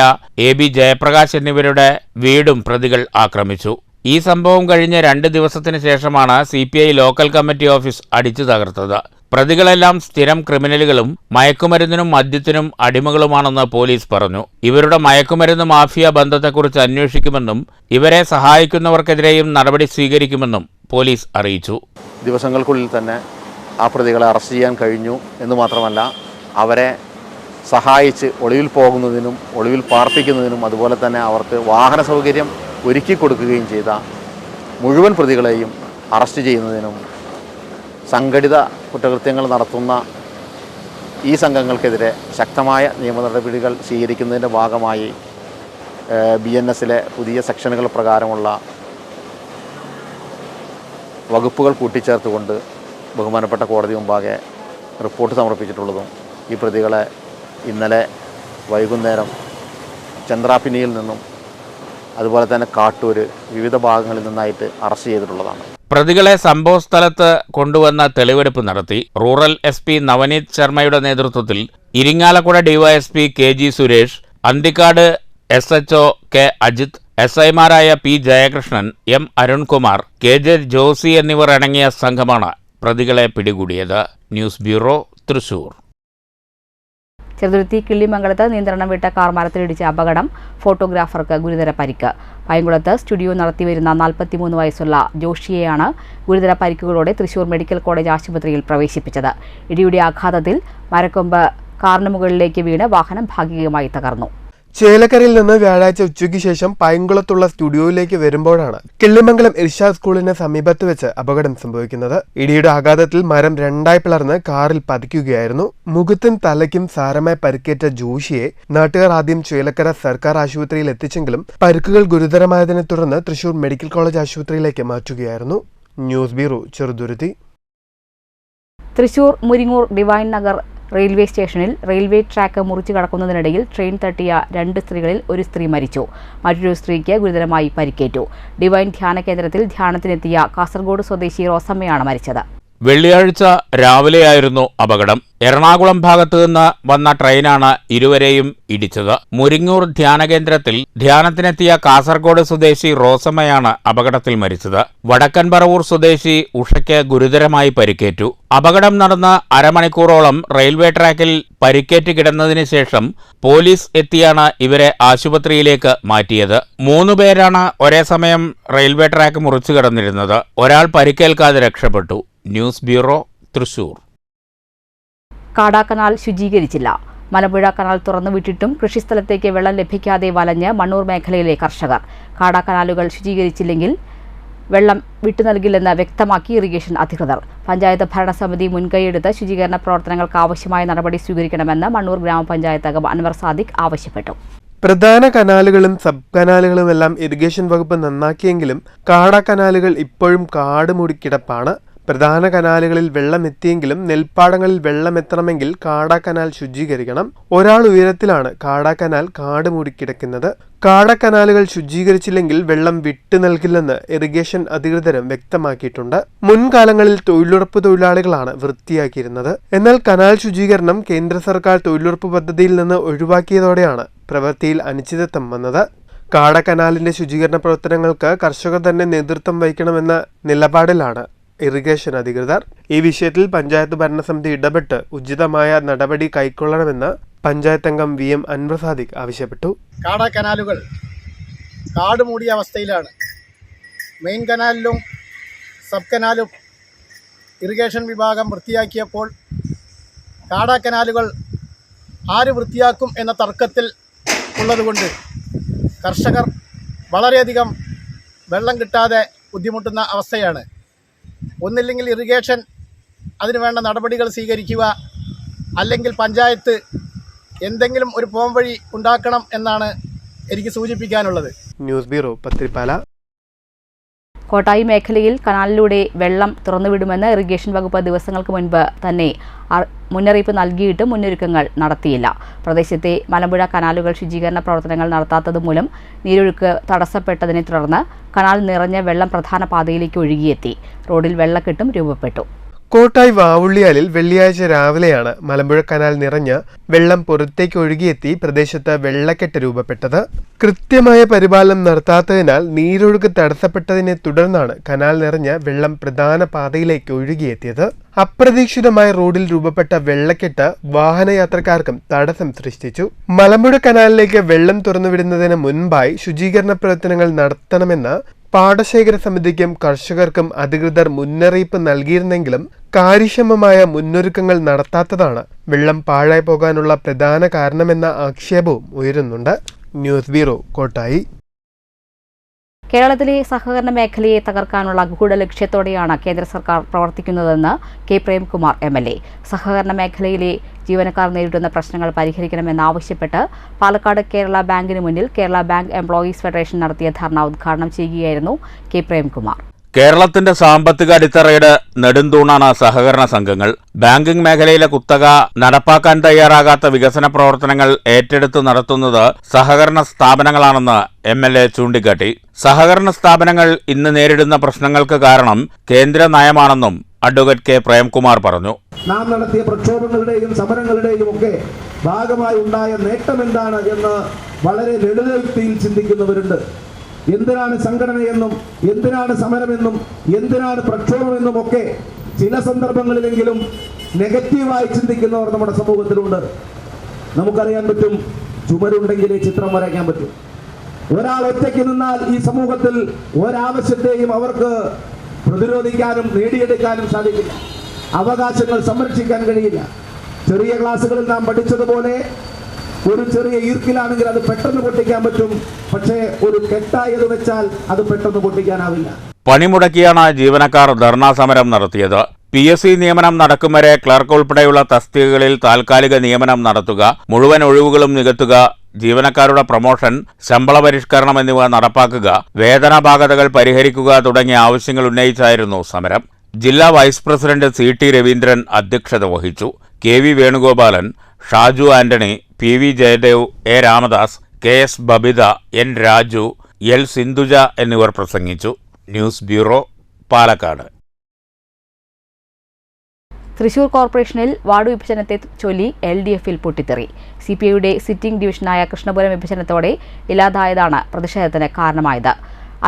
Speaker 2: AB ജയപ്രകാശ് എന്നിവരുടെ വീടും പ്രതികൾ ആക്രമിച്ചു. ഈ സംഭവം കഴിഞ്ഞ് 2 ദിവസത്തിന് ശേഷമാണ് CPI ലോക്കൽ കമ്മിറ്റി ഓഫീസ് അടിച്ചു തകർത്തത്. പ്രതികളെല്ലാം സ്ഥിരം ക്രിമിനലുകളും മയക്കുമരുന്നിനും മദ്യത്തിനും അടിമകളുമാണെന്ന് പോലീസ് പറഞ്ഞു. ഇവരുടെ മയക്കുമരുന്ന് മാഫിയ ബന്ധത്തെക്കുറിച്ച് അന്വേഷിക്കുമെന്നും ഇവരെ സഹായിക്കുന്നവർക്കെതിരെയും നടപടി സ്വീകരിക്കുമെന്നും പോലീസ് അറിയിച്ചു.
Speaker 5: ദിവസങ്ങൾക്കുള്ളിൽ തന്നെ ആ പ്രതികളെ അറസ്റ്റ് ചെയ്യാൻ കഴിഞ്ഞു എന്ന് മാത്രമല്ല, അവരെ സഹായിച്ച് ഒളിവിൽ പോകുന്നതിനും ഒളിവിൽ പാർപ്പിക്കുന്നതിനും അതുപോലെ തന്നെ അവർക്ക് വാഹന സൗകര്യം ഒരുക്കി കൊടുക്കുകയും ചെയ്ത മുഴുവൻ പ്രതികളെയും അറസ്റ്റ് ചെയ്യുന്നതിനും സംഘടിത കുറ്റകൃത്യങ്ങൾ നടത്തുന്ന ഈ സംഘങ്ങൾക്കെതിരെ ശക്തമായ നിയമ നടപടികൾ സ്വീകരിക്കുന്നതിൻ്റെ ഭാഗമായി BNS-ലെ പുതിയ സെക്ഷനുകൾ പ്രകാരമുള്ള വകുപ്പുകൾ കൂട്ടിച്ചേർത്തുകൊണ്ട് ബഹുമാനപ്പെട്ട കോടതി മുമ്പാകെ റിപ്പോർട്ട് സമർപ്പിച്ചിട്ടുള്ളതും ഈ പ്രതികളെ ഇന്നലെ വൈകുന്നേരം ചന്ദ്രാപിന്നിയിൽ നിന്നും അതുപോലെ തന്നെ കാട്ടൂർ വിവിധ ഭാഗങ്ങളിൽ നിന്നായിട്ട് അറസ്റ്റ് ചെയ്തിട്ടുള്ളതാണ്.
Speaker 2: പ്രതികളെ സംഭവസ്ഥലത്ത് കൊണ്ടുവന്ന തെളിവെടുപ്പ് നടത്തി. റൂറൽ SP നവനീത് ശർമ്മയുടെ നേതൃത്വത്തിൽ Irinjalakuda DYSP KG Suresh, Anthikad SHO K Ajith, SI-മാരായ P Jayakrishnan, M Arunkumar, KJ Josy എന്നിവർ അടങ്ങിയ സംഘമാണ് പ്രതികളെ പിടികൂടിയത്. News bureau, Thrissur.
Speaker 1: ചെറുതുരുത്തി കിള്ളിമംഗലത്ത് നിയന്ത്രണം വിട്ട കാർ മരത്തിലിടിച്ച അപകടം, ഫോട്ടോഗ്രാഫർക്ക് ഗുരുതര പരിക്ക്. പൈങ്കുളത്ത് സ്റ്റുഡിയോ നടത്തിവരുന്ന 43 വയസ്സുള്ള ജോഷിയെയാണ് ഗുരുതര പരിക്കുകളോടെ തൃശൂർ മെഡിക്കൽ കോളേജ് ആശുപത്രിയിൽ പ്രവേശിപ്പിച്ചത്. ഇടിയുടെ ആഘാതത്തിൽ മരക്കൊമ്പ് കാറിന് മുകളിലേക്ക് വീണ് വാഹനം ഭാഗികമായി തകർന്നു.
Speaker 3: ചേലക്കരയിൽ നിന്ന് വ്യാഴാഴ്ച ഉച്ചയ്ക്ക് ശേഷം പൈങ്കുളത്തുള്ള സ്റ്റുഡിയോയിലേക്ക് വരുമ്പോഴാണ് കിള്ളിമംഗലം ഇർഷാദ് സ്കൂളിന് സമീപത്ത് വെച്ച് അപകടം സംഭവിക്കുന്നത്. ഇടിയുടെ ആഘാതത്തിൽ മരം രണ്ടായി പിളർന്ന് കാറിൽ പതിക്കുകയായിരുന്നു. മുഖത്തും തലയ്ക്കും സാരമായി പരിക്കേറ്റ ജോഷിയെ നാട്ടുകാർ ആദ്യം ചേലക്കര സർക്കാർ ആശുപത്രിയിൽ എത്തിച്ചെങ്കിലും പരിക്കുകൾ ഗുരുതരമായതിനെ തുടർന്ന് തൃശൂർ മെഡിക്കൽ കോളേജ് ആശുപത്രിയിലേക്ക് മാറ്റുകയായിരുന്നു. News bureau, Cheruthuruthy.
Speaker 1: Thrissur Muringoor divine Nagar railway സ്റ്റേഷനിൽ റെയിൽവേ ട്രാക്ക് മുറിച്ചു കടക്കുന്നതിനിടയിൽ ട്രെയിൻ തട്ടിയ 2 സ്ത്രീകളിൽ ഒരു സ്ത്രീ മരിച്ചു. മറ്റൊരു സ്ത്രീക്ക് ഗുരുതരമായി പരിക്കേറ്റു. ഡിവൈൻ ധ്യാന കേന്ദ്രത്തിൽ ധ്യാനത്തിനെത്തിയ കാസർഗോഡ് സ്വദേശി റോസമ്മയാണ് മരിച്ചത്.
Speaker 2: വെള്ളിയാഴ്ച രാവിലെയായിരുന്നു അപകടം. എറണാകുളം ഭാഗത്തു നിന്ന് വന്ന ട്രെയിനാണ് ഇരുവരെയും ഇടിച്ചത്. മുരിങ്ങൂർ ധ്യാനകേന്ദ്രത്തിൽ ധ്യാനത്തിനെത്തിയ കാസർഗോഡ് സ്വദേശി റോസമ്മയാണ് അപകടത്തിൽ മരിച്ചത്. വടക്കൻ പറവൂർ സ്വദേശി ഉഷയ്ക്ക് ഗുരുതരമായി പരിക്കേറ്റു. അപകടം നടന്ന് അരമണിക്കൂറോളം റെയിൽവേ ട്രാക്കിൽ പരിക്കേറ്റ് കിടന്നതിന് ശേഷം പോലീസ് എത്തിയാണ് ഇവരെ ആശുപത്രിയിലേക്ക് മാറ്റിയത്. 3 പേരാണ് ഒരേ സമയം റെയിൽവേ ട്രാക്ക് മുറിച്ചു കിടന്നിരുന്നത്. ഒരാൾ പരിക്കേൽക്കാതെ രക്ഷപ്പെട്ടു. News bureau, Thrissur.
Speaker 1: CADA canal ശുചീകരിച്ചില്ല. മലമ്പുഴ കനാൽ തുറന്നുവിട്ടിട്ടും കൃഷിസ്ഥലത്തേക്ക് വെള്ളം ലഭിക്കാതെ വലഞ്ഞ് മണ്ണൂർ മേഖലയിലെ കർഷകർ. കാടാ കനാലുകൾ ശുചീകരിച്ചില്ലെങ്കിൽ വെള്ളം വിട്ടുനൽകില്ലെന്ന് വ്യക്തമാക്കി ഇറിഗേഷൻ അധികൃതർ. പഞ്ചായത്ത് ഭരണസമിതി മുൻകൈയെടുത്ത് ശുചീകരണ പ്രവർത്തനങ്ങൾക്ക് ആവശ്യമായ നടപടി സ്വീകരിക്കണമെന്ന് മണ്ണൂർ ഗ്രാമപഞ്ചായത്ത് അംഗം അൻവർ സാദിഖ് ആവശ്യപ്പെട്ടു.
Speaker 3: പ്രധാന കനാലുകളും സബ് കനാലുകളുമെല്ലാം ഇറിഗേഷൻ വകുപ്പ് നന്നാക്കിയെങ്കിലും കാടാ കനാലുകൾ ഇപ്പോഴും കാട് മൂടിക്കിടപ്പാണ്. പ്രധാന കനാലുകളിൽ വെള്ളം എത്തിയെങ്കിലും നെൽപ്പാടങ്ങളിൽ വെള്ളം എത്തണമെങ്കിൽ കാടാ കനാൽ ശുചീകരിക്കണം. ഒരാൾ ഉയരത്തിലാണ് കാടാ കനാൽ കാട് മൂടിക്കിടക്കുന്നത്. കാടാ കനാലുകൾ ശുചീകരിച്ചില്ലെങ്കിൽ വെള്ളം വിട്ടു നൽകില്ലെന്ന് ഇറിഗേഷൻ അധികൃതരും വ്യക്തമാക്കിയിട്ടുണ്ട്. മുൻകാലങ്ങളിൽ തൊഴിലുറപ്പ് തൊഴിലാളികളാണ് വൃത്തിയാക്കിയിരുന്നത്. എന്നാൽ കനാൽ ശുചീകരണം കേന്ദ്ര സർക്കാർ തൊഴിലുറപ്പ് പദ്ധതിയിൽ നിന്ന് ഒഴിവാക്കിയതോടെയാണ് പ്രവൃത്തിയിൽ അനിശ്ചിതത്വം വന്നത്. കാടാ കനാലിന്റെ ശുചീകരണ പ്രവർത്തനങ്ങൾക്ക് കർഷകർ തന്നെ നേതൃത്വം വഹിക്കണമെന്ന നിലപാടിലാണ് ഇറിഗേഷൻ അധികൃതർ. ഈ വിഷയത്തിൽ പഞ്ചായത്ത് ഭരണസമിതി ഇടപെട്ട് ഉചിതമായ നടപടി കൈക്കൊള്ളണമെന്ന് പഞ്ചായത്ത് അംഗം VM അൻവർ സാദിഖ് ആവശ്യപ്പെട്ടു.
Speaker 6: കാടാ കനാലുകൾ കാട് മൂടിയ അവസ്ഥയിലാണ്. മെയിൻ കനാലിലും സബ് കനാലും ഇറിഗേഷൻ വിഭാഗം വൃത്തിയാക്കിയപ്പോൾ കാടാ കനാലുകൾ ആര് വൃത്തിയാക്കും എന്ന തർക്കത്തിൽ ഉള്ളതുകൊണ്ട് കർഷകർ വളരെയധികം വെള്ളം കിട്ടാതെ ബുദ്ധിമുട്ടുന്ന അവസ്ഥയാണ്. ഒന്നില്ലെങ്കിൽ ഇറിഗേഷൻ അതിനു വേണ്ട നടപടികൾ സ്വീകരിക്കുക, അല്ലെങ്കിൽ പഞ്ചായത്ത് എന്തെങ്കിലും ഒരു പോംവഴി ഉണ്ടാക്കണം എന്നാണ് എനിക്ക് സൂചിപ്പിക്കാനുള്ളത്.
Speaker 3: News bureau, Pathiripala.
Speaker 1: കോട്ടായി മേഖലയിൽ കനാലിലൂടെ വെള്ളം തുറന്നുവിടുമെന്ന് ഇറിഗേഷൻ വകുപ്പ് ദിവസങ്ങൾക്ക് മുൻപ് തന്നെ മുന്നറിയിപ്പ് നൽകിയിട്ടും മുന്നൊരുക്കങ്ങൾ നടത്തിയില്ല. പ്രദേശത്തെ മലമ്പുഴ കനാലുകൾ ശുചീകരണ പ്രവർത്തനങ്ങൾ നടത്താത്തതുമൂലം നീരൊഴുക്ക് തടസ്സപ്പെട്ടതിനെ തുടർന്ന് കനാൽ നിറഞ്ഞ വെള്ളം പ്രധാന പാതയിലേക്ക് ഒഴുകിയെത്തി. റോഡിൽ വെള്ളക്കെട്ടും രൂപപ്പെട്ടു.
Speaker 3: കോട്ടായി വാവുള്ളിയാലിൽ വെള്ളിയാഴ്ച രാവിലെയാണ് മലമ്പുഴ കനാൽ നിറഞ്ഞ് വെള്ളം പുറത്തേക്ക് ഒഴുകിയെത്തി പ്രദേശത്ത് വെള്ളക്കെട്ട് രൂപപ്പെട്ടത്. കൃത്യമായ പരിപാലനം നടത്താത്തതിനാൽ നീരൊഴുക്ക് തടസ്സപ്പെട്ടതിനെ തുടർന്നാണ് കനാൽ നിറഞ്ഞ് വെള്ളം പ്രധാന പാതയിലേക്ക് ഒഴുകിയെത്തിയത്. അപ്രതീക്ഷിതമായ റോഡിൽ രൂപപ്പെട്ട വെള്ളക്കെട്ട് വാഹനയാത്രക്കാർക്കും തടസ്സം സൃഷ്ടിച്ചു. മലമ്പുഴ കനാലിലേക്ക് വെള്ളം തുറന്നുവിടുന്നതിന് മുൻപായി ശുചീകരണ പ്രവർത്തനങ്ങൾ നടത്തണമെന്ന് പാടശേഖര സമിതിക്കും കർഷകർക്കും അധികൃതർ മുന്നറിയിപ്പ് നൽകിയിരുന്നെങ്കിലും കാര്യക്ഷമമായ മുന്നൊരുക്കങ്ങൾ നടത്താത്തതാണ് വെള്ളം പാഴായി പോകാനുള്ള പ്രധാന കാരണമെന്ന ആക്ഷേപവും ഉയരുന്നുണ്ട്. News bureau, Kottayi.
Speaker 1: കേരളത്തിലെ സഹകരണ മേഖലയെ തകർക്കാനുള്ള ഗൂഢലക്ഷ്യത്തോടെയാണ് കേന്ദ്ര സർക്കാർ പ്രവർത്തിക്കുന്നതെന്ന് കെ പ്രേംകുമാർ MLA. സഹകരണ മേഖലയിലെ ജീവനക്കാർ നേരിടുന്ന പ്രശ്നങ്ങൾ പരിഹരിക്കണമെന്നാവശ്യപ്പെട്ട് പാലക്കാട് കേരള ബാങ്കിന് മുന്നിൽ കേരള ബാങ്ക് എംപ്ലോയീസ് ഫെഡറേഷൻ നടത്തിയ ധർണ ഉദ്ഘാടനം ചെയ്യുകയായിരുന്നു കെ പ്രേംകുമാർ.
Speaker 2: കേരളത്തിന്റെ സാമ്പത്തിക അടിത്തറയുടെ നെടുന്തൂണാണ് സഹകരണ സംഘങ്ങൾ. ബാങ്കിംഗ് മേഖലയിലെ കുത്തക നടപ്പാക്കാൻ തയ്യാറാകാത്ത വികസന പ്രവർത്തനങ്ങൾ ഏറ്റെടുത്ത് നടത്തുന്നത് സഹകരണ സ്ഥാപനങ്ങളാണെന്ന് MLA ചൂണ്ടിക്കാട്ടി. സഹകരണ സ്ഥാപനങ്ങൾ ഇന്ന് നേരിടുന്ന പ്രശ്നങ്ങൾക്ക് കാരണം കേന്ദ്ര നയമാണെന്നും അഡ്വക്കേറ്റ് കെ പ്രേംകുമാർ പറഞ്ഞു.
Speaker 7: നാം നടത്തിയ പ്രക്ഷോഭങ്ങളുടെയും സമരങ്ങളുടെയും ഒക്കെ ഭാഗമായി ഉണ്ടായ നേട്ടം എന്താണ് എന്ന് വളരെ ലളിതയുക്തിയിൽ ചിന്തിക്കുന്നവരുണ്ട്. എന്തിനാണ് സംഘടനയെന്നും എന്തിനാണ് സമരമെന്നും എന്തിനാണ് പ്രക്ഷോഭമെന്നും ഒക്കെ ചില സന്ദർഭങ്ങളിലെങ്കിലും നെഗറ്റീവായി ചിന്തിക്കുന്നവർ നമ്മുടെ സമൂഹത്തിലുണ്ട്. നമുക്കറിയാൻ പറ്റും, ചുമരുണ്ടെങ്കിലേ ചിത്രം വരയ്ക്കാൻ പറ്റും. ഒരാൾ ഒറ്റയ്ക്ക് നിന്നാൽ ഈ സമൂഹത്തിൽ ഒരാവശ്യത്തെയും അവർക്ക് പ്രതിരോധിക്കാനും നേടിയെടുക്കാനും സാധിക്കില്ല. അവകാശങ്ങൾ സംരക്ഷിക്കാൻ കഴിയില്ല. ചെറിയ ക്ലാസ്സുകളിൽ നാം പഠിച്ചതുപോലെ ഒരു ചെറിയ ഈർക്കിലാണെങ്കിൽ അത് പെട്ടെന്ന് പൊട്ടിക്കാൻ പറ്റും, പക്ഷേ ഒരു കെട്ടായത് വെച്ചാൽ അത് പെട്ടെന്ന് പൊട്ടിക്കാനാവില്ല.
Speaker 2: പണിമുടക്കിയാണ് ജീവനക്കാർ ധർണാ സമരം നടത്തിയത്. PSC നിയമനം നടക്കും വരെ ക്ലർക്ക് ഉൾപ്പെടെയുള്ള തസ്തികകളിൽ താൽക്കാലിക നിയമനം നടത്തുക, മുഴുവൻ ഒഴിവുകളും നികത്തുക, ജീവനക്കാരുടെ പ്രൊമോഷൻ, ശമ്പള പരിഷ്കരണം എന്നിവ നടപ്പാക്കുക, വേതനാപാകതകൾ പരിഹരിക്കുക തുടങ്ങിയ ആവശ്യങ്ങൾ ഉന്നയിച്ചായിരുന്നു സമരം. ജില്ലാ വൈസ് പ്രസിഡന്റ് CT രവീന്ദ്രൻ അധ്യക്ഷത വഹിച്ചു. KV Venugopalan, Shaju Antony, PV Jayadev, A Ramadas, KS Babita, N Raju, L Sindhuja എന്നിവർ പ്രസംഗിച്ചു. News bureau, Palakkad.
Speaker 1: തൃശൂർ കോർപ്പറേഷനിൽ വാർഡ് വിഭജനത്തെ ചൊല്ലി LDFൽ പൊട്ടിത്തെറി. CPIയുടെ സിറ്റിംഗ് ഡിവിഷനായ കൃഷ്ണപുരം വിഭജനത്തോടെ ഇല്ലാതായതാണ് പ്രതിഷേധത്തിന് കാരണമായത്.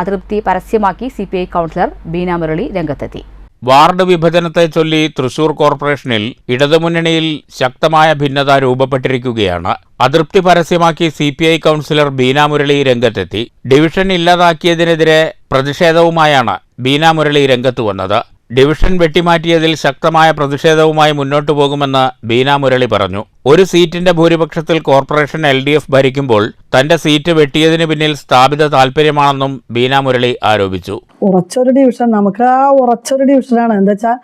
Speaker 1: അതൃപ്തി പരസ്യമാക്കി CPI കൗൺസിലർ ബീന മുരളി രംഗത്തെത്തി.
Speaker 2: വാർഡ് വിഭജനത്തെ ചൊല്ലി തൃശൂർ കോർപ്പറേഷനിൽ ഇടതുമുന്നണിയിൽ ശക്തമായ ഭിന്നത രൂപപ്പെട്ടിരിക്കുകയാണ്. അതൃപ്തി പരസ്യമാക്കി CPI കൗൺസിലർ ബീന മുരളി രംഗത്തെത്തി. ഡിവിഷൻ ഇല്ലാതാക്കിയതിനെതിരെ പ്രതിഷേധവുമായാണ് ബീന മുരളി രംഗത്തു വന്നത്. ഡിവിഷൻ വെട്ടിമാറ്റിയതിൽ ശക്തമായ പ്രതിഷേധവുമായി മുന്നോട്ടു പോകുമെന്ന് ബീന മുരളി പറഞ്ഞു. ഒരു സീറ്റിന്റെ ഭൂരിപക്ഷത്തിൽ കോർപ്പറേഷൻ LDF ഭരിക്കുമ്പോൾ തന്റെ സീറ്റ് വെട്ടിയതിന് പിന്നിൽ സ്ഥാപിത താൽപര്യമാണെന്നും ബീന മുരളി ആരോപിച്ചു.
Speaker 8: ഉറച്ചൊരു ഡിവിഷൻ, നമുക്ക് ആ ഉറച്ചൊരു ഡിവിഷനാണ്. എന്താ വെച്ചാൽ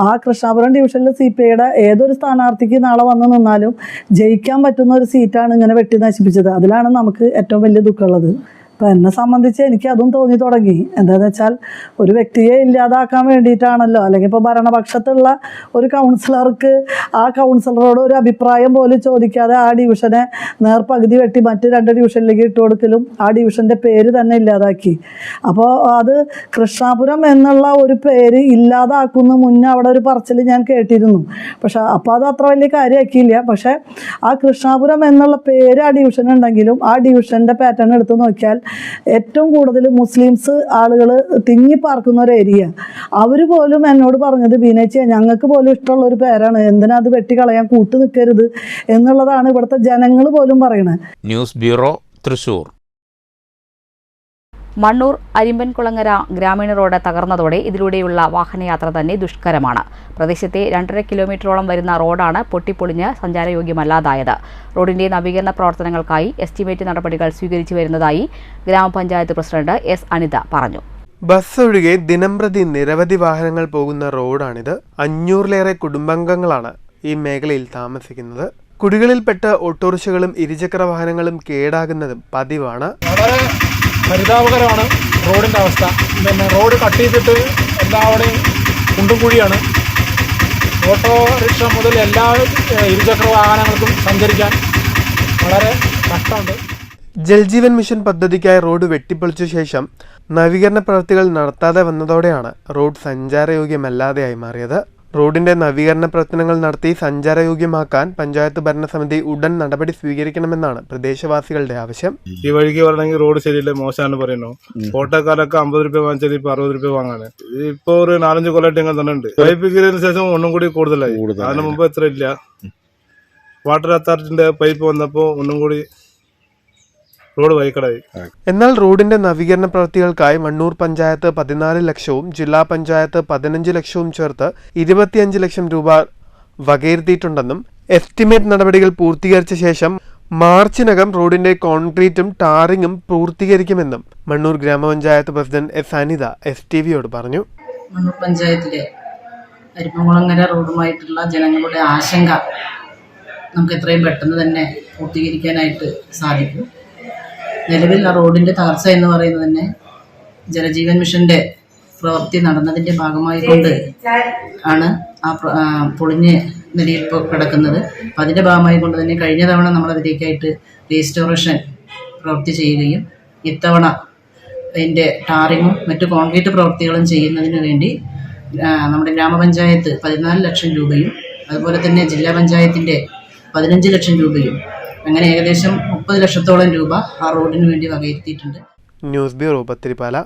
Speaker 8: ആ കൃഷ്ണാപുരം ഡിവിഷനിൽ CPIയുടെ ഏതൊരു സ്ഥാനാർത്ഥിക്ക് നാളെ വന്ന് നിന്നാലും ജയിക്കാൻ പറ്റുന്ന ഒരു സീറ്റാണ് ഇങ്ങനെ വെട്ടി നശിപ്പിച്ചത്. അതിലാണ് നമുക്ക് ഏറ്റവും വലിയ ദുഃഖമുള്ളത്. അപ്പം എന്നെ സംബന്ധിച്ച് എനിക്ക് അതും തോന്നി തുടങ്ങി. എന്താണെന്ന് വെച്ചാൽ ഒരു വ്യക്തിയെ ഇല്ലാതാക്കാൻ വേണ്ടിയിട്ടാണല്ലോ, അല്ലെങ്കിൽ ഇപ്പോൾ ഭരണപക്ഷത്തുള്ള ഒരു കൗൺസിലർക്ക് ആ കൗൺസിലറോട് ഒരു അഭിപ്രായം പോലും ചോദിക്കാതെ ആ ഡിവിഷനെ നേർപകുതി വെട്ടി മറ്റ് 2 ഡിവിഷനിലേക്ക് ഇട്ട് കൊടുക്കലും ആ ഡിവിഷൻ്റെ പേര് തന്നെ ഇല്ലാതാക്കി. അപ്പോൾ അത് കൃഷ്ണാപുരം എന്നുള്ള ഒരു പേര് ഇല്ലാതാക്കുന്ന മുന്നേ അവിടെ ഒരു പറച്ചിൽ ഞാൻ കേട്ടിരുന്നു. പക്ഷേ അപ്പോൾ അത് അത്ര വലിയ കാര്യമാക്കിയില്ല. പക്ഷേ ആ കൃഷ്ണാപുരം എന്നുള്ള പേര് ആ ഡിവിഷൻ ഉണ്ടെങ്കിലും ആ ഡിവിഷൻ്റെ പാറ്റേൺ എടുത്ത് നോക്കിയാൽ ഏറ്റവും കൂടുതൽ മുസ്ലിംസ് ആളുകൾ തിങ്ങിപ്പാർക്കുന്ന ഒരു ഏരിയ. അവർ പോലും എന്നോട് പറഞ്ഞത്, ബീനേച്ചി ഞങ്ങൾക്ക് പോലും ഇഷ്ടമുള്ള ഒരു പേരാണ്, എന്തിനാ അത് വെട്ടിക്കളയാൻ കൂട്ടു നിൽക്കരുത് എന്നുള്ളതാണ് ഇവിടുത്തെ ജനങ്ങൾ പോലും പറയുന്നത്.
Speaker 2: News bureau, Thrissur.
Speaker 1: മണ്ണൂർ അരിമ്പൻകുളങ്ങര ഗ്രാമീണ റോഡ് തകർന്നതോടെ ഇതിലൂടെയുള്ള വാഹനയാത്ര തന്നെ ദുഷ്കരമാണ്. പ്രദേശത്തെ 2.5 കിലോമീറ്ററോളം വരുന്ന റോഡാണ് പൊട്ടിപ്പൊളിഞ്ഞ് സഞ്ചാരയോഗ്യമല്ലാതായത്. റോഡിന്റെ നവീകരണ പ്രവർത്തനങ്ങൾക്കായി എസ്റ്റിമേറ്റ് നടപടികൾ സ്വീകരിച്ചു വരുന്നതായി ഗ്രാമപഞ്ചായത്ത് പ്രസിഡന്റ് S അനിത പറഞ്ഞു.
Speaker 3: ബസ് ഒഴികെ ദിനംപ്രതി നിരവധി വാഹനങ്ങൾ പോകുന്ന റോഡാണിത്. 500-ലേറെ കുടുംബാംഗങ്ങളാണ് ഈ മേഖലയിൽ താമസിക്കുന്നത്. കുടികളിൽപ്പെട്ട ഓട്ടോറിക്ഷകളും ഇരുചക്ര വാഹനങ്ങളും കേടാകുന്നതും പതിവാണ്.
Speaker 6: പരിതാപകരമാണ് റോഡിൻ്റെ അവസ്ഥ. പിന്നെ റോഡ് കട്ട് ചെയ്തിട്ട് എല്ലാവരുടെയും കുണ്ടും കുഴിയാണ്. ഓട്ടോറിക്ഷ മുതൽ എല്ലാ ഇരുചക്ര വാഹനങ്ങൾക്കും സഞ്ചരിക്കാൻ വളരെ കഷ്ടമുണ്ട്.
Speaker 3: ജൽജീവൻ മിഷൻ പദ്ധതിക്കായി റോഡ് വെട്ടിപ്പൊളിച്ച ശേഷം നവീകരണ പ്രവൃത്തികൾ നടത്താതെ വന്നതോടെയാണ് റോഡ് സഞ്ചാരയോഗ്യമല്ലാതെയായി മാറിയത്. റോഡിന്റെ നവീകരണ പ്രവർത്തനങ്ങൾ നടത്തി സഞ്ചാരയോഗ്യമാക്കാൻ പഞ്ചായത്ത് ഭരണസമിതി ഉടൻ നടപടി സ്വീകരിക്കണമെന്നാണ് പ്രദേശവാസികളുടെ ആവശ്യം.
Speaker 9: ഈ വഴിക്ക് വരണമെങ്കിൽ റോഡ് ശരിയില്ല, മോശമാണെന്ന് പറയുന്നു. ഓട്ടോക്കാരൊക്കെ 50 രൂപ വാങ്ങിച്ചാൽ ഇപ്പൊ 60 രൂപ വാങ്ങാണ്. ഇപ്പൊ ഒരു 4-5 കൊല്ലമായിട്ട് ഇങ്ങനെ തന്നെ ഉണ്ട്. പൈപ്പ് കീറിയതിനു ശേഷം ഒന്നും കൂടി കൂടുതലായി. അതിന് മുമ്പ് എത്ര ഇല്ല. വാട്ടർ അതോറിറ്റിന്റെ പൈപ്പ് വന്നപ്പോ ഒന്നും കൂടി റോഡ് വൈക്കടായി.
Speaker 3: എന്നാൽ റോഡിന്റെ നവീകരണ പ്രവൃത്തികൾക്കായി മണ്ണൂർ പഞ്ചായത്ത് 14 ലക്ഷവും ജില്ലാ പഞ്ചായത്ത് 15 ലക്ഷവും ചേർത്ത് 25 ലക്ഷം രൂപ വകയിരുത്തിയിട്ടുണ്ടെന്നും എസ്റ്റിമേറ്റ് നടപടികൾ പൂർത്തീകരിച്ച ശേഷം മാർച്ചിനകം റോഡിന്റെ കോൺക്രീറ്റും ടാറിങ്ങും പൂർത്തീകരിക്കുമെന്നും മണ്ണൂർ ഗ്രാമപഞ്ചായത്ത് പ്രസിഡന്റ് S അനിത STVയോട് പറഞ്ഞു.
Speaker 10: മണ്ണൂർ പഞ്ചായത്തിലെ അരിമ്പൻകുളങ്ങര റോഡുമായിട്ടുള്ള ജനങ്ങളുടെ ആശങ്ക നമുക്ക് എത്രയും പെട്ടെന്ന് തന്നെ പൂർത്തീകരിക്കാനായിട്ട് സാധിക്കും. നിലവിൽ ആ റോഡിൻ്റെ തകർച്ച എന്ന് പറയുന്നത് തന്നെ ജലജീവൻ മിഷൻ്റെ പ്രവൃത്തി നടന്നതിൻ്റെ ഭാഗമായി കൊണ്ട് ആണ് ആ പൊളിഞ്ഞ് നിലയിൽ കിടക്കുന്നത്. അപ്പം അതിൻ്റെ ഭാഗമായി കൊണ്ട് തന്നെ കഴിഞ്ഞ തവണ നമ്മളതിലേക്കായിട്ട് റീസ്റ്റോറേഷൻ പ്രവൃത്തി ചെയ്യുകയും ഇത്തവണ അതിൻ്റെ ടാറിങ്ങും മറ്റു കോൺക്രീറ്റ് പ്രവൃത്തികളും ചെയ്യുന്നതിന് വേണ്ടി നമ്മുടെ ഗ്രാമപഞ്ചായത്ത് 14 ലക്ഷം രൂപയും അതുപോലെ തന്നെ ജില്ലാ പഞ്ചായത്തിൻ്റെ 15 ലക്ഷം രൂപയും അങ്ങനെ ഏകദേശം 30 ലക്ഷത്തോളം രൂപ ആ റോഡിന് വേണ്ടി വകയിരുത്തിയിട്ടുണ്ട്.
Speaker 3: News bureau, Pathirippala.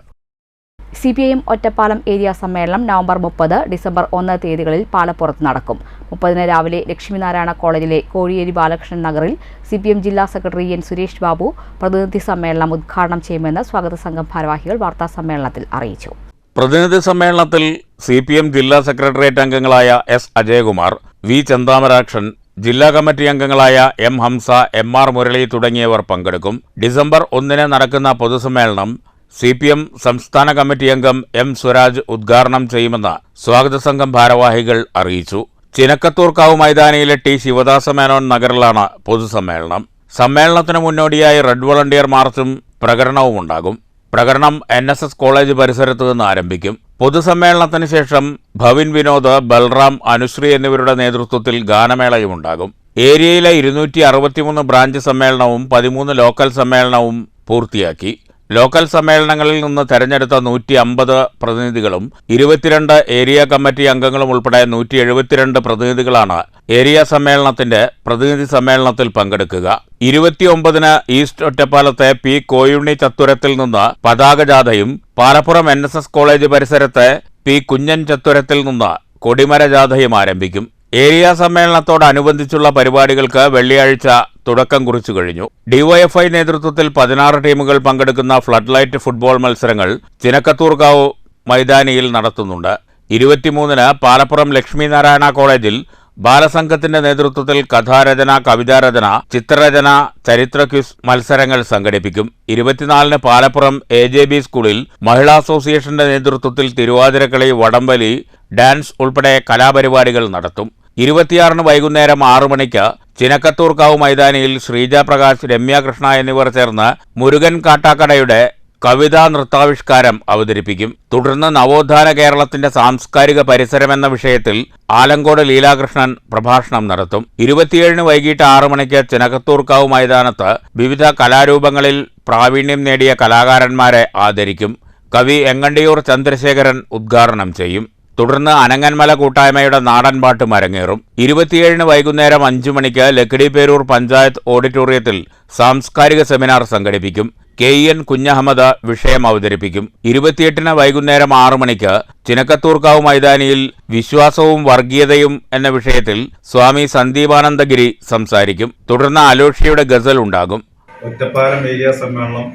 Speaker 1: CPIM Ottapalam area സമ്മേളനം നവംബർ 30, ഡിസംബർ 1 തീയതികളിൽ പാലപ്പുറത്ത് നടക്കും. 30 രാവിലെ ലക്ഷ്മിനാരായണ കോളേജിലെ കോഴിയേരി ബാലകൃഷ്ണൻ നഗറിൽ CPM ജില്ലാ സെക്രട്ടറി N സുരേഷ് ബാബു പ്രതിനിധി സമ്മേളനം ഉദ്ഘാടനം ചെയ്യുമെന്ന് സ്വാഗത സംഘം ഭാരവാഹികൾ വാർത്താസമ്മേളനത്തിൽ അറിയിച്ചു.
Speaker 2: പ്രതിനിധി സമ്മേളനത്തിൽ CPM ജില്ലാ സെക്രട്ടേറിയറ്റ് അംഗങ്ങളായ S അജയകുമാർ, V ചെന്താമരാക്ഷൻ, ജില്ലാ കമ്മിറ്റി അംഗങ്ങളായ എം ഹംസ, MR മുരളി തുടങ്ങിയവർ പങ്കെടുക്കും. ഡിസംബർ 1 നടക്കുന്ന പൊതുസമ്മേളനം CPM സംസ്ഥാന കമ്മിറ്റി അംഗം M സ്വരാജ് ഉദ്ഘാടനം ചെയ്യുമെന്ന് സ്വാഗത സംഘം ഭാരവാഹികൾ അറിയിച്ചു. ചിനക്കത്തൂർക്കാവ് മൈതാനിയിലെ T ശിവദാസ മേനോൻ നഗറിലാണ് പൊതുസമ്മേളനം. സമ്മേളനത്തിന് മുന്നോടിയായി റെഡ് വോളണ്ടിയർ മാർച്ചും പ്രകടനവും ഉണ്ടാകും. പ്രകടനം NSS കോളേജ് പരിസരത്ത് നിന്ന് ആരംഭിക്കും. പൊതുസമ്മേളനത്തിന് ശേഷം ഭവിൻ വിനോദ്, ബൽറാം, അനുശ്രീ എന്നിവരുടെ നേതൃത്വത്തിൽ ഗാനമേളയും ഉണ്ടാകും. ഏരിയയിലെ 263 ബ്രാഞ്ച് സമ്മേളനവും 13 ലോക്കൽ സമ്മേളനവും പൂർത്തിയാക്കി. ലോക്കൽ സമ്മേളനങ്ങളിൽ നിന്ന് തെരഞ്ഞെടുത്ത 150 പ്രതിനിധികളും 22 ഏരിയ കമ്മിറ്റി അംഗങ്ങളും ഉൾപ്പെടെ 172 പ്രതിനിധികളാണ് ഏരിയ സമ്മേളനത്തിന്റെ പ്രതിനിധി സമ്മേളനത്തിൽ പങ്കെടുക്കുക. 29 ഈസ്റ്റ് ഒറ്റപ്പാലത്തെ P കോയുണ്ണി ചത്തുരത്തിൽ നിന്ന് പതാകജാഥയും പാലപ്പുറം NSS കോളേജ് പരിസരത്തെ P കുഞ്ഞൻ ചത്തുരത്തിൽ നിന്ന് കൊടിമര ജാഥയും ആരംഭിക്കും. ഏരിയ സമ്മേളനത്തോടനുബന്ധിച്ചുള്ള പരിപാടികൾക്ക് വെള്ളിയാഴ്ച തുടക്കം കുറിച്ചു കഴിഞ്ഞു. DYFI നേതൃത്വത്തിൽ 16 ടീമുകൾ പങ്കെടുക്കുന്ന ഫ്ലഡ് ലൈറ്റ് ഫുട്ബോൾ മത്സരങ്ങൾ ചിനക്കത്തൂർക്കാവ് മൈതാനിയിൽ നടത്തുന്നുണ്ട്. 23 പാലപ്പുറം ലക്ഷ്മിനാരായണ കോളേജിൽ ബാലസംഘത്തിന്റെ നേതൃത്വത്തിൽ കഥാരചന, കവിതാരചന, ചിത്രരചന, ചരിത്ര ക്വിസ് മത്സരങ്ങൾ സംഘടിപ്പിക്കും. 24 പാലപ്പുറം AJB സ്കൂളിൽ മഹിളാ അസോസിയേഷന്റെ നേതൃത്വത്തിൽ തിരുവാതിരക്കളി, വടംവലി, ഡാൻസ് ഉൾപ്പെടെ കലാപരിപാടികൾ നടത്തും. 26 വൈകുന്നേരം 6 മണിക്ക് ചിനക്കത്തൂർക്കാവ് മൈതാനിയിൽ ശ്രീജ പ്രകാശ്, രമ്യ കൃഷ്ണ എന്നിവർ ചേർന്ന് മുരുകൻ കാട്ടാക്കടയുടെ കവിതാ നൃത്താവിഷ്കാരം അവതരിപ്പിക്കും. തുടർന്ന് നവോത്ഥാന കേരളത്തിന്റെ സാംസ്കാരിക പരിസരമെന്ന വിഷയത്തിൽ ആലങ്കോട് ലീലാകൃഷ്ണൻ പ്രഭാഷണം നടത്തും. 27 വൈകിട്ട് 6 മണിക്ക് ചിനക്കത്തൂർക്കാവ് മൈതാനത്ത് വിവിധ കലാരൂപങ്ങളിൽ പ്രാവീണ്യം നേടിയ കലാകാരന്മാരെ ആദരിക്കും. കവി എങ്ങണ്ടിയൂർ ചന്ദ്രശേഖരൻ ഉദ്ഘാടനം ചെയ്യും. തുടർന്ന് അനങ്ങന്മല കൂട്ടായ്മയുടെ നാടൻപാട്ട് അരങ്ങേറും. 27 വൈകുന്നേരം 5 മണിക്ക് ലക്കിടിപ്പേരൂർ പഞ്ചായത്ത് ഓഡിറ്റോറിയത്തിൽ സാംസ്കാരിക സെമിനാർ സംഘടിപ്പിക്കും. KN കുഞ്ഞഹമ്മദ് വിഷയം അവതരിപ്പിക്കും. 28 വൈകുന്നേരം 6 മണിക്ക് ചിനക്കത്തൂർക്കാവ് മൈതാനിയിൽ വിശ്വാസവും വർഗീയതയും എന്ന വിഷയത്തിൽ സ്വാമി സന്ദീപാനന്ദഗിരി സംസാരിക്കും. തുടർന്ന് അലോഷിയുടെ ഗസൽ ഉണ്ടാകും.
Speaker 11: ഒറ്റപ്പാലം ഏരിയ സമ്മേളനം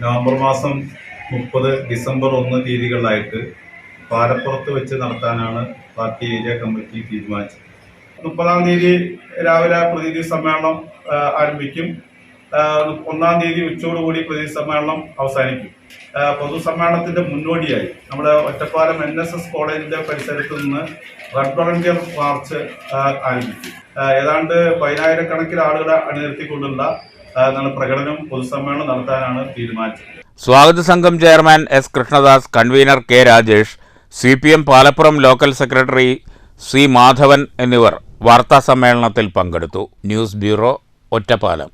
Speaker 11: നവംബർ മാസം 30, ഡിസംബർ 1 തീയതികളിലായിട്ട് പാലപ്പുറത്ത് വെച്ച് നടത്താനാണ് പാർട്ടി ഏരിയ കമ്മിറ്റി തീരുമാനിച്ചത്. 30-ാം തീയതി രാവിലെ പ്രതിനിധി സമ്മേളനം ആരംഭിക്കും. 1-ാം തീയതി ഉച്ചയോടുകൂടി പ്രതിനിധി സമ്മേളനം അവസാനിക്കും. പൊതുസമ്മേളനത്തിന്റെ മുന്നോടിയായി നമ്മുടെ ഒറ്റപ്പാലം NSS കോളേജിന്റെ പരിസരത്ത് നിന്ന് റെഡ് വോളണ്ടിയർ മാർച്ച് ആരംഭിക്കും. ഏതാണ്ട് 10,000-കണക്കിന് ആളുകളെ അണിനിർത്തിക്കൊണ്ടുള്ള പ്രകടനം പൊതുസമ്മേളനം നടത്താനാണ് തീരുമാനിച്ചത്.
Speaker 2: സ്വാഗത സംഘം chairman S Krishnadas, convener K Rajesh, CPM Palappuram local secretary C Madhavan എന്നിവർ വാർത്താ സമ്മേളനത്തിൽ പങ്കെടുത്തു. News bureau, Ottapalam.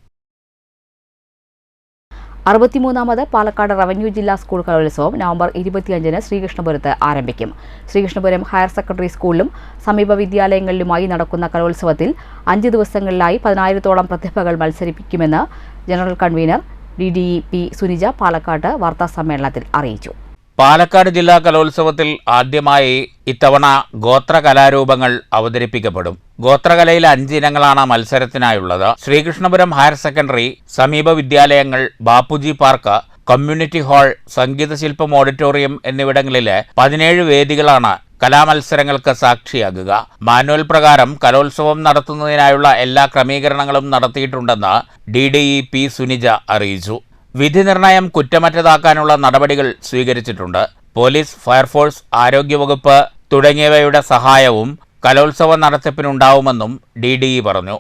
Speaker 1: 63ാമത് പാലക്കാട് റവന്യൂ ജില്ലാ സ്കൂൾ കലോത്സവം നവംബർ 25-ന് ശ്രീകൃഷ്ണപുരത്ത് ആരംഭിക്കും. ശ്രീകൃഷ്ണപുരം ഹയർ സെക്കൻഡറി സ്കൂളിലും സമീപ വിദ്യാലയങ്ങളിലുമായി നടക്കുന്ന കലോത്സവത്തിൽ 5 ദിവസങ്ങളിലായി 10,000-ഓളം പ്രതിഭകൾ മത്സരിപ്പിക്കുമെന്ന് general convener DDEP Sunija Palakkad വാർത്താസമ്മേളനത്തിൽ അറിയിച്ചു.
Speaker 2: പാലക്കാട് ജില്ലാ കലോത്സവത്തിൽ ആദ്യമായി ഇത്തവണ ഗോത്ര കലാരൂപങ്ങൾ അവതരിപ്പിക്കപ്പെടും. ഗോത്രകലയിൽ 5 ഇനങ്ങളാണ് മത്സരത്തിനായുള്ളത്. ശ്രീകൃഷ്ണപുരം ഹയർ സെക്കൻഡറി, സമീപ വിദ്യാലയങ്ങൾ, ബാപ്പുജി പാർക്ക്, കമ്മ്യൂണിറ്റി ഹാൾ, സംഗീതശില്പം ഓഡിറ്റോറിയം എന്നിവിടങ്ങളിലെ 17 വേദികളാണ് കലാമത്സരങ്ങൾക്ക് സാക്ഷിയാകുക. മാനുവൽ പ്രകാരം കലോത്സവം നടത്തുന്നതിനായുള്ള എല്ലാ ക്രമീകരണങ്ങളും നടത്തിയിട്ടുണ്ടെന്ന് DDEP സുനിജ അറിയിച്ചു. വിധി നിർണയം കുറ്റമറ്റതാക്കാനുള്ള നടപടികൾ സ്വീകരിച്ചിട്ടുണ്ട്. പോലീസ്, ഫയർഫോഴ്സ്, ആരോഗ്യവകുപ്പ് തുടങ്ങിയവയുടെ സഹായവും കലോത്സവ നടത്തിപ്പിനുണ്ടാവുമെന്നും DDE പറഞ്ഞു.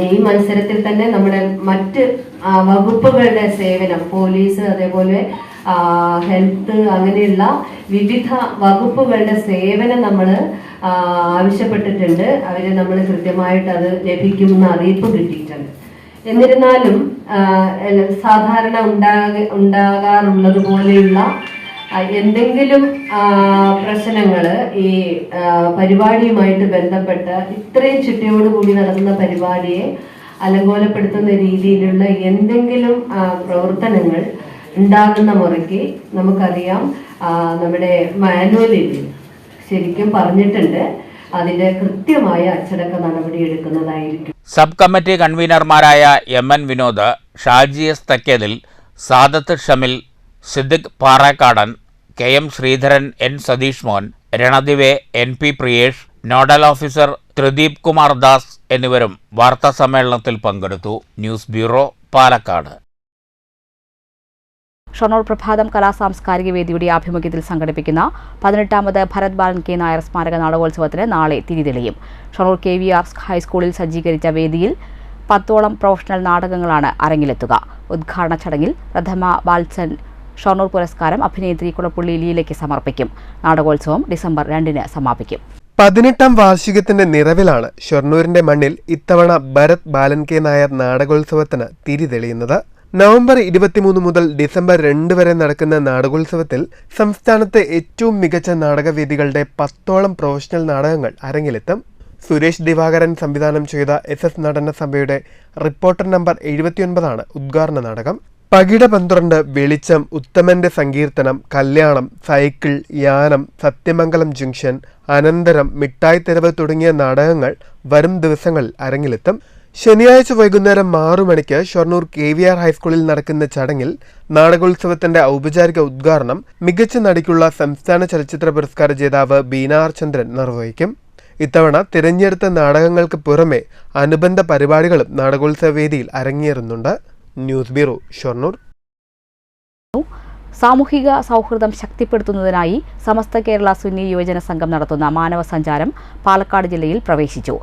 Speaker 12: ഈ മത്സരത്തിൽ തന്നെ നമ്മുടെ മറ്റ് വകുപ്പുകളുടെ സേവനം, പോലീസ്, അതേപോലെ ഹെൽത്ത്, അങ്ങനെയുള്ള വിവിധ വകുപ്പുകളുടെ സേവനം നമ്മൾ ആവശ്യപ്പെട്ടിട്ടുണ്ട്. അവരെ നമ്മൾ കൃത്യമായിട്ട് അത് ലഭിക്കുമെന്ന് അറിയിപ്പ് കിട്ടിയിട്ടുണ്ട്. എന്നിരുന്നാലും സാധാരണ ഉണ്ടാകാറുള്ളത് പോലെയുള്ള എന്തെങ്കിലും പ്രശ്നങ്ങൾ ഈ പരിപാടിയുമായിട്ട് ബന്ധപ്പെട്ട് ഇത്രയും ചിട്ടയോടുകൂടി നടത്തുന്ന പരിപാടിയെ അലങ്കോലപ്പെടുത്തുന്ന രീതിയിലുള്ള എന്തെങ്കിലും പ്രവർത്തനങ്ങൾ ഉണ്ടാകുന്ന മുറയ്ക്ക് നമുക്കറിയാം, നമ്മുടെ മാനുവലിൽ ശരിക്കും പറഞ്ഞിട്ടുണ്ട്, അതിന്റെ കൃത്യമായ അച്ചടക്ക നടപടി എടുക്കുന്നതായിരിക്കും.
Speaker 2: സബ് കമ്മിറ്റി കൺവീനർമാരായ MN Vinod, Shaji S Thakkethil, Sadath Shamil, Siddique Parekkadan, KM Sreedharan, N Satheesh Mon, Ranadive, NP Priyesh, nodal officer Thrideep Kumar Das എന്നിവരും വാർത്താസമ്മേളനത്തിൽ പങ്കെടുത്തു. News bureau, Palakkad.
Speaker 1: ഷൊർണൂർ പ്രഭാതം കലാസാംസ്കാരിക വേദിയുടെ ആഭിമുഖ്യത്തിൽ സംഘടിപ്പിക്കുന്ന 18ാമത് ഭരത് ബാലൻ കെ നായർ സ്മാരക നാടകോത്സവത്തിന് നാളെ തിരിതെളിയും. ഷൊർണൂർ KVR ഹൈസ്കൂളിൽ സജ്ജീകരിച്ച വേദിയിൽ 10ഓളം പ്രൊഫഷണൽ നാടകങ്ങളാണ് അരങ്ങിലെത്തുക. ഉദ്ഘാടന ചടങ്ങിൽ പ്രഥമ ബാൽസൻ ഷൊർണൂർ പുരസ്കാരം അഭിനേത്രി കുളപ്പുള്ളി ലീലയ്ക്ക് സമർപ്പിക്കും. നാടകോത്സവം ഡിസംബർ 2-ന് സമാപിക്കും.
Speaker 3: 18ാം വാർഷികത്തിന്റെ നിറവിലാണ് ഷൊർണൂരിന്റെ മണ്ണിൽ ഇത്തവണ ഭരത് ബാലൻ കെ നായർ നാടകോത്സവത്തിന് തിരിതെളിയുന്നത്. നവംബർ 23 മുതൽ ഡിസംബർ 2 വരെ നടക്കുന്ന നാടകോത്സവത്തിൽ സംസ്ഥാനത്തെ ഏറ്റവും മികച്ച നാടകവേദികളുടെ 10ഓളം പ്രൊഫഷണൽ നാടകങ്ങൾ അരങ്ങിലെത്തും. സുരേഷ് ദിവാകരൻ സംവിധാനം ചെയ്ത SS നടനസഭയുടെ റിപ്പോർട്ടർ നമ്പർ 79 ഉദ്ഘാടന നാടകം. പകിട 12, വെളിച്ചം, ഉത്തമന്റെ സങ്കീർത്തനം, കല്യാണം, സൈക്കിൾ, യാനം, സത്യമംഗലം ജംഗ്ഷൻ, അനന്തരം, മിഠായി തെരുവ് തുടങ്ങിയ നാടകങ്ങൾ വരും ദിവസങ്ങളിൽ അരങ്ങിലെത്തും. ശനിയാഴ്ച വൈകുന്നേരം 6 മണിക്ക് ഷൊർണൂർ KVR ഹൈസ്കൂളിൽ നടക്കുന്ന ചടങ്ങിൽ നാടകോത്സവത്തിന്റെ ഔപചാരിക ഉദ്ഘാടനം മികച്ച നടിക്കുള്ള സംസ്ഥാന ചലച്ചിത്ര പുരസ്കാര ജേതാവ് ബീന ആർ ചന്ദ്രൻ നിർവഹിക്കും. ഇത്തവണ തിരഞ്ഞെടുത്ത നാടകങ്ങൾക്ക് പുറമെ അനുബന്ധ പരിപാടികളും നാടകോത്സവ വേദിയിൽ അരങ്ങേറുന്നുണ്ട്. News bureau, Shoranur.
Speaker 1: സാമൂഹിക സൗഹൃദം ശക്തിപ്പെടുത്തുന്നതിനായി സമസ്ത കേരള സുന്നി യുവജന സംഘം നടത്തുന്ന മാനവ സഞ്ചാരം പാലക്കാട് ജില്ലയിൽ പ്രവേശിച്ചു.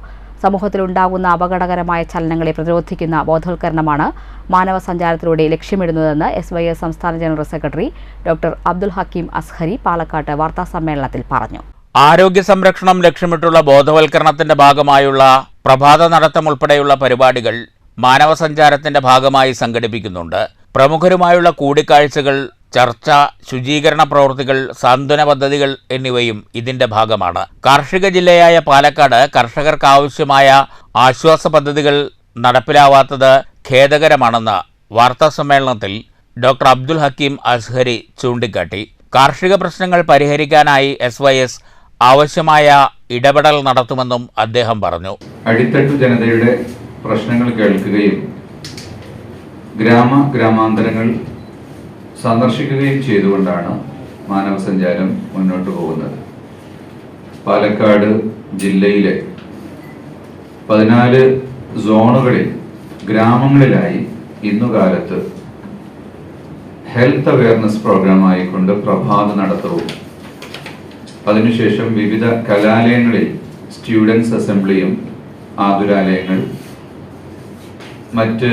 Speaker 1: സമൂഹത്തിലുണ്ടാകുന്ന അപകടകരമായ ചലനങ്ങളെ പ്രതിരോധിക്കുന്ന ബോധവൽക്കരണമാണ് മാനവ സഞ്ചാരത്തിലൂടെ ലക്ഷ്യമിടുന്നതെന്ന് SYS സംസ്ഥാന general secretary doctor Abdul Hakeem Azhari പാലക്കാട്ട് വാർത്താസമ്മേളനത്തിൽ പറഞ്ഞു.
Speaker 2: ആരോഗ്യ സംരക്ഷണം ലക്ഷ്യമിട്ടുള്ള ബോധവൽക്കരണത്തിന്റെ ഭാഗമായുള്ള പ്രഭാത നടത്തം ഉൾപ്പെടെയുള്ള പരിപാടികൾ മാനവ സഞ്ചാരത്തിന്റെ ഭാഗമായി സംഘടിപ്പിക്കുന്നുണ്ട്. പ്രമുഖരുമായുള്ള കൂടിക്കാഴ്ചകൾ, ചർച്ച, ശുചീകരണ പ്രവൃത്തികൾ, സാന്ത്വന പദ്ധതികൾ എന്നിവയും ഇതിന്റെ ഭാഗമാണ്. കാർഷിക ജില്ലയായ പാലക്കാട് കർഷകർക്കാവശ്യമായ ആശ്വാസ പദ്ധതികൾ നടപ്പിലാവാത്തത് ഖേദകരമാണെന്ന് വാർത്താസമ്മേളനത്തിൽ ഡോക്ടർ അബ്ദുൽ ഹക്കീം അസ്ഹരി ചൂണ്ടിക്കാട്ടി. കാർഷിക പ്രശ്നങ്ങൾ പരിഹരിക്കാനായി SYS ആവശ്യമായ ഇടപെടൽ നടത്തുമെന്നും അദ്ദേഹം പറഞ്ഞു.
Speaker 13: അടിത്തട്ട് ജനതയുടെ പ്രശ്നങ്ങൾ കേൾക്കുകയും ഗ്രാമാന്തരങ്ങൾ സന്ദർശിക്കുകയും ചെയ്തുകൊണ്ടാണ് മാനവ സഞ്ചാരം മുന്നോട്ട് പോകുന്നത്. പാലക്കാട് ജില്ലയിലെ 14 സോണുകളിൽ ഗ്രാമങ്ങളിലായി ഇന്നുകാലത്ത് ഹെൽത്ത് അവയർനെസ് പ്രോഗ്രാമായിക്കൊണ്ട് പ്രഭാത നടത്തവും അതിനുശേഷം വിവിധ കലാലയങ്ങളിൽ സ്റ്റുഡൻസ് അസംബ്ലിയും ആതുരാലയങ്ങൾ, മറ്റ്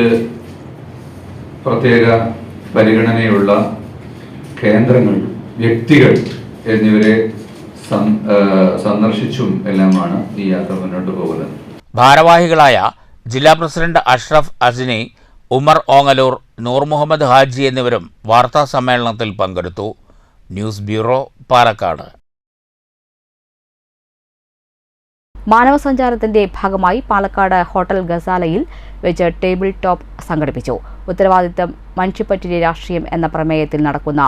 Speaker 13: പ്രത്യേക പരിഗണനയുള്ള കേന്ദ്രങ്ങൾ, വ്യക്തികൾ എന്നിവരെ സന്ദർശിച്ചും എല്ലാമാണ് ഈ യാത്ര മുന്നോട്ട് പോകുന്നത്.
Speaker 2: ഭാരവാഹികളായ ജില്ലാ പ്രസിഡന്റ് അഷ്റഫ് അസ്നി, ഉമർ ഓങ്ങലൂർ, നൂർ മുഹമ്മദ് ഹാജി എന്നിവരും വാർത്താ സമ്മേളനത്തിൽ പങ്കെടുത്തു. News bureau, Palakkad.
Speaker 1: മാനവ സഞ്ചാരത്തിന്റെ ഭാഗമായി പാലക്കാട് ഹോട്ടൽ ഗസാലയിൽ വെച്ച് ടേബിൾ ടോപ്പ് സംഘടിപ്പിച്ചു. ഉത്തരവാദിത്തം മനുഷ്യപ്പറ്റിലെ രാഷ്ട്രീയം എന്ന പ്രമേയത്തിൽ നടക്കുന്ന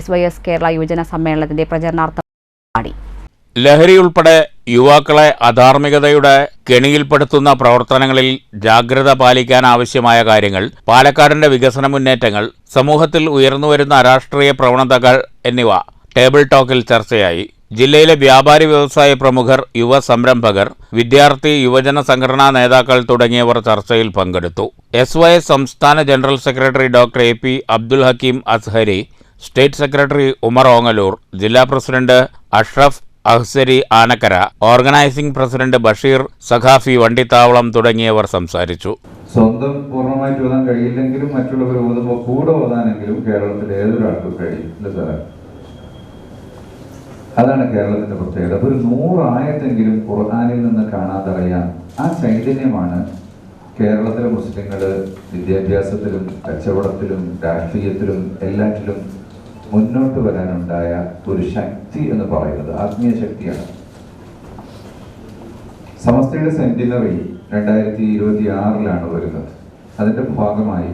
Speaker 1: SYS കേരള യുവജന സമ്മേളനത്തിന്റെ പ്രചരണാർത്ഥം നടത്തി.
Speaker 2: ലഹരി ഉൾപ്പെടെ യുവാക്കളെ അധാർമികതയുടെ കെണിയിൽപ്പെടുത്തുന്ന പ്രവർത്തനങ്ങളിൽ ജാഗ്രത പാലിക്കാൻ ആവശ്യമായ കാര്യങ്ങൾ, പാലക്കാടിന്റെ വികസന മുന്നേറ്റങ്ങൾ, സമൂഹത്തിൽ ഉയർന്നുവരുന്ന അരാഷ്ട്രീയ പ്രവണതകൾ എന്നിവ ടേബിൾ ടോക്കിൽ ചർച്ചയായി. ജില്ലയിലെ വ്യാപാരി വ്യവസായ പ്രമുഖർ, യുവ സംരംഭകർ, വിദ്യാർത്ഥി യുവജന സംഘടനാ നേതാക്കൾ തുടങ്ങിയവർ ചർച്ചയിൽ പങ്കെടുത്തു. SYS സംസ്ഥാന general secretary doctor AP Abdul Hakeem Azhari, state secretary Umar Ongallur, ജില്ലാ president Ashraf Ahsari Anakkara, organising president Basheer Saqafi Vandithavalam തുടങ്ങിയവർ സംസാരിച്ചു.
Speaker 13: സ്വന്തം പൂർണ്ണമായിട്ട് ഓതാൻ കഴിയില്ലെങ്കിലും മറ്റുള്ളവർ ഓതുമ്പോൾ കൂടെ ഓതാനെങ്കിലും കേരളത്തിൽ ഏതൊരാൾക്കും കഴിയും. അതാണ് കേരളത്തിന്റെ പ്രത്യേകത. ഒരു 100 ആയത്തെങ്കിലും ഖുർആനിൽ നിന്ന് കാണാതറിയാം. ആ ചൈതന്യമാണ് കേരളത്തിലെ മുസ്ലിങ്ങൾ വിദ്യാഭ്യാസത്തിലും കച്ചവടത്തിലും രാഷ്ട്രീയത്തിലും എല്ലാറ്റിലും മുന്നോട്ട് വരാനുണ്ടായ ഒരു ശക്തി എന്ന് പറയുന്നത്. ആത്മീയ ശക്തിയാണ്. സമസ്തയുടെ സെന്റിനറി 2026 വരുന്നത്. അതിന്റെ ഭാഗമായി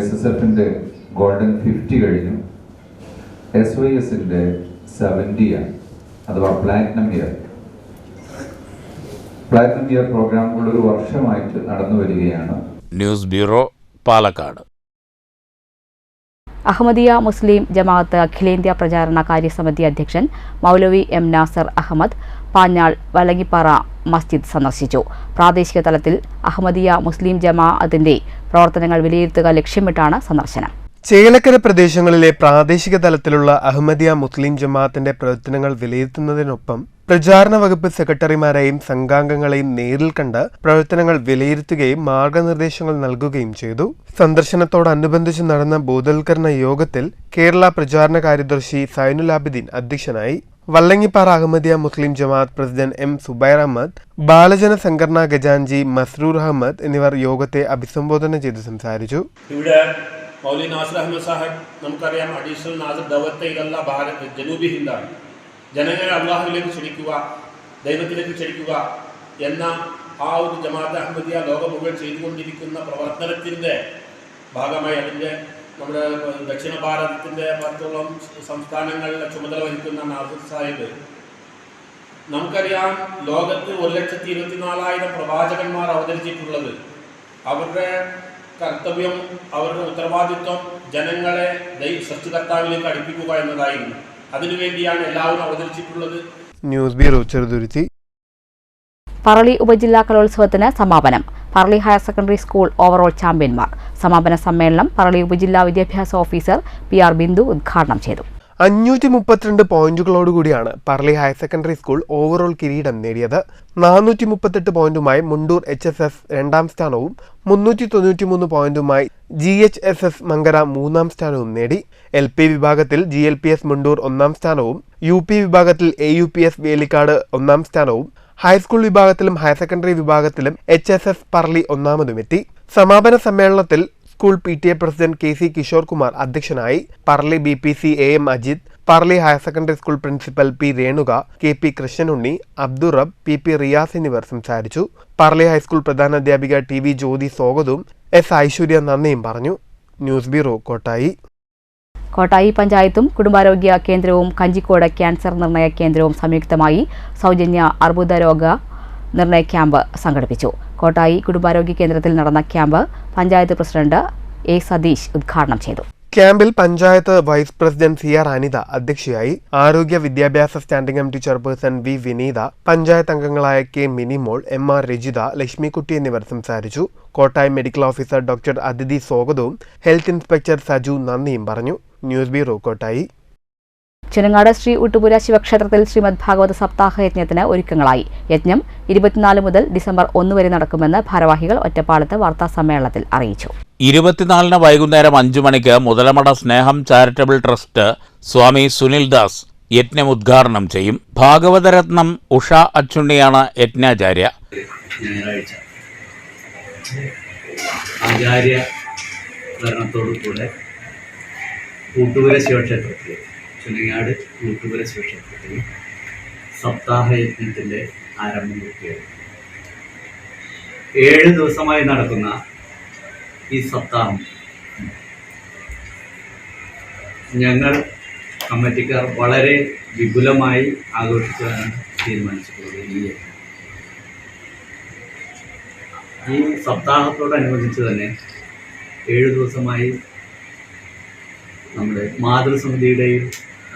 Speaker 13: SSFന്റെ ഗോൾഡൻ 50 കഴിഞ്ഞു. SYSന്റെ 70 അഥവാ പ്ലാറ്റിനം ഇയർ പ്രോഗ്രാമുകൾ ഒരു വർഷമായിട്ട് നടന്നു വരികയാണ്.
Speaker 2: News bureau, Palakkad.
Speaker 1: Ahmadiyya Muslim Jamaat അഖിലേന്ത്യാ പ്രചാരണ കാര്യസമിതി അധ്യക്ഷൻ മൗലവി M നാസർ അഹമ്മദ് പാഞ്ഞാൾ വലങ്ങിപ്പാറ മസ്ജിദ് സന്ദർശിച്ചു. പ്രാദേശിക തലത്തിൽ അഹമ്മദിയ മുസ്ലിം ജമാഅത്തിന്റെ പ്രവർത്തനങ്ങൾ വിലയിരുത്തുക ലക്ഷ്യമിട്ടാണ് സന്ദർശനം.
Speaker 3: ചേലക്കര പ്രദേശങ്ങളിലെ പ്രാദേശിക തലത്തിലുള്ള അഹമ്മദിയ മുസ്ലിം ജമാഅത്തിന്റെ പ്രവർത്തനങ്ങൾ വിലയിരുത്തുന്നതിനൊപ്പം പ്രചാരണ വകുപ്പ് സെക്രട്ടറിമാരെയും സംഘാംഗങ്ങളെയും നേരിൽ കണ്ട് പ്രവർത്തനങ്ങൾ വിലയിരുത്തുകയും മാർഗനിർദ്ദേശങ്ങൾ നൽകുകയും ചെയ്തു. സന്ദർശനത്തോടനുബന്ധിച്ച് നടന്ന ബോധവൽക്കരണ യോഗത്തിൽ കേരള പ്രചാരണ കാര്യദർശി സൈനുൽ ആബിദീൻ അധ്യക്ഷനായി. വല്ലങ്ങിപ്പാറ അഹമ്മദിയ മുസ്ലിം ജമാഅത്ത് പ്രസിഡന്റ് എം സുബൈർ അഹമ്മദ്, ബാലജന സംഘടനാ ഖജാൻജി മസ്രൂർ അഹമ്മദ് എന്നിവർ യോഗത്തെ അഭിസംബോധന ചെയ്ത് സംസാരിച്ചു.
Speaker 14: മൗലവി നാസിർ അഹമ്മദ് സാഹിബ് നമുക്കറിയാം, അഡീഷണൽ നാസിർ ദവത്തയിലുള്ള ജനൂബി ഹിന്ദാണ്. ജനങ്ങളെ അള്ളാഹുവിലേക്ക് ക്ഷണിക്കുക, ദൈവത്തിലേക്ക് ക്ഷണിക്കുക എന്ന ആ ഒരു ജമാഅത്ത് അഹമ്മദിയ ലോകം മുഴുവൻ ചെയ്തുകൊണ്ടിരിക്കുന്ന പ്രവർത്തനത്തിൻ്റെ ഭാഗമായി അതിൻ്റെ നമ്മുടെ ദക്ഷിണ ഭാരതത്തിൻ്റെ 10ഓളം സംസ്ഥാനങ്ങളിലെ ചുമതല വഹിക്കുന്ന നാസിർ സാഹിബ്, നമുക്കറിയാം ലോകത്ത് 1,24,000 പ്രവാചകന്മാർ അവതരിച്ചിട്ടുള്ളത്. അവരുടെ കർത്തവ്യം, അവരുടെ ഉത്തരവാദിത്വം ജനങ്ങളെ സൃഷ്ടികർത്താവിലേക്ക് അടുപ്പിക്കുക എന്നതായിരുന്നു. അതിനുവേണ്ടിയാണ് എല്ലാവരും അവതരിച്ചിട്ടുള്ളത്.
Speaker 3: News bureau Cheruthuruthy.
Speaker 1: പറളി ഉപജില്ലാ കലോത്സവത്തിന് സമാപനം. Parali higher secondary school overall ചാമ്പ്യന്മാർ. സമാപന സമ്മേളനം പറളി ഉപജില്ലാ വിദ്യാഭ്യാസ ഓഫീസർ PR ബിന്ദു ഉദ്ഘാടനം ചെയ്തു.
Speaker 3: 532 പോയിന്റുകളോടുകൂടിയാണ് Parali higher secondary school overall കിരീടം നേടിയത്. 438 പോയിന്റുമായി മുണ്ടൂർ HSS 2ാം സ്ഥാനവും 393 പോയിന്റുമായി GHSS മങ്കര 3ാം സ്ഥാനവും നേടി. LP വിഭാഗത്തിൽ GLPS മുണ്ടൂർ 1ാം സ്ഥാനവും UP വിഭാഗത്തിൽ AUPS വേലിക്കാട് 1ാം സ്ഥാനവും ഹൈസ്കൂൾ വിഭാഗത്തിലും ഹയർ സെക്കൻഡറി വിഭാഗത്തിലും HSS പറളി 1ാമതുമെത്തി. സമാപന സമ്മേളനത്തിൽ school PTA president KC Kishore Kumar അധ്യക്ഷനായി. Parali BPC AM Ajith, Parali higher secondary school principal P Renuka, KP Krishnanunni, Abdurab, PP Riyas എന്നിവർ സംസാരിച്ചു. പറളി ഹൈസ്കൂൾ പ്രധാനാധ്യാപിക TV ജ്യോതി സ്വാഗതവും S ഐശ്വര്യ നന്ദിയും പറഞ്ഞു. News bureau Kottayi.
Speaker 1: കോട്ടായി പഞ്ചായത്തും കുടുംബാരോഗ്യ കേന്ദ്രവും കഞ്ചിക്കോട് ക്യാൻസർ നിർണയ കേന്ദ്രവും സംയുക്തമായി സൗജന്യ അർബുദ രോഗ നിർണയ ക്യാമ്പ് സംഘടിപ്പിച്ചു. കോട്ടായി കുടുംബാരോഗ്യ കേന്ദ്രത്തിൽ നടന്ന camp panchayat president A Satheesh ഉദ്ഘാടനം ചെയ്തു.
Speaker 3: ക്യാമ്പിൽ panchayat vice president CR Anitha അധ്യക്ഷയായി. ആരോഗ്യ വിദ്യാഭ്യാസ standing committee chairperson V Vineetha, panchayat അംഗങ്ങളായ K മിനിമോൾ, MR രജിത, ലക്ഷ്മിക്കുട്ടി എന്നിവർ സംസാരിച്ചു. കോട്ടായി മെഡിക്കൽ ഓഫീസർ ഡോക്ടർ അതിഥി സ്വാഗതവും ഹെൽത്ത് ഇൻസ്പെക്ടർ സജു നന്ദിയും പറഞ്ഞു. News bureau Kottayi.
Speaker 1: ചെനങ്ങാട് ശ്രീ ഊട്ടുപുര ശിവക്ഷേത്രത്തിൽ ശ്രീമദ് ഭാഗവത സപ്താഹ യജ്ഞത്തിന് ഒരുക്കങ്ങളായി. യജ്ഞം 24 മുതൽ ഡിസംബർ 1 വരെ നടക്കുമെന്ന് ഭാരവാഹികൾ ഒറ്റപ്പാലത്ത് വാർത്താസമ്മേളനത്തിൽ അറിയിച്ചു.
Speaker 2: 24 വൈകുന്നേരം 5 മണിക്ക് മുതലമട സ്നേഹം ചാരിറ്റബിൾ ട്രസ്റ്റ് സ്വാമി സുനിൽ ദാസ് യജ്ഞം ഉദ്ഘാടനം ചെയ്യും. ഭാഗവതരത്നം ഉഷ അച്ചുണ്ണിയാണ് യജ്ഞാചാര്യ.
Speaker 15: ഞായറാഴ്ച ആചാര്യ ഭരണത്തോടുകൂടെ ഊട്ടുപുര ശിവക്ഷേത്രത്തിൽ, ചെനങ്ങാട് ഊട്ടുപുര ശിവക്ഷേത്രത്തിൽ സപ്താഹ യജ്ഞത്തിൻ്റെ ആരംഭം കുറിക്കുകയാണ്. 7 ദിവസമായി നടക്കുന്ന ഈ സപ്താഹം ഞങ്ങൾ കമ്മിറ്റിക്കാർ വളരെ വിപുലമായി ആഘോഷിക്കാനാണ് തീരുമാനിച്ചിട്ടുള്ളത്. ഈ സപ്താഹത്തോടനുബന്ധിച്ച് തന്നെ 7 ദിവസമായി നമ്മുടെ മാതൃസമിതിയുടെയും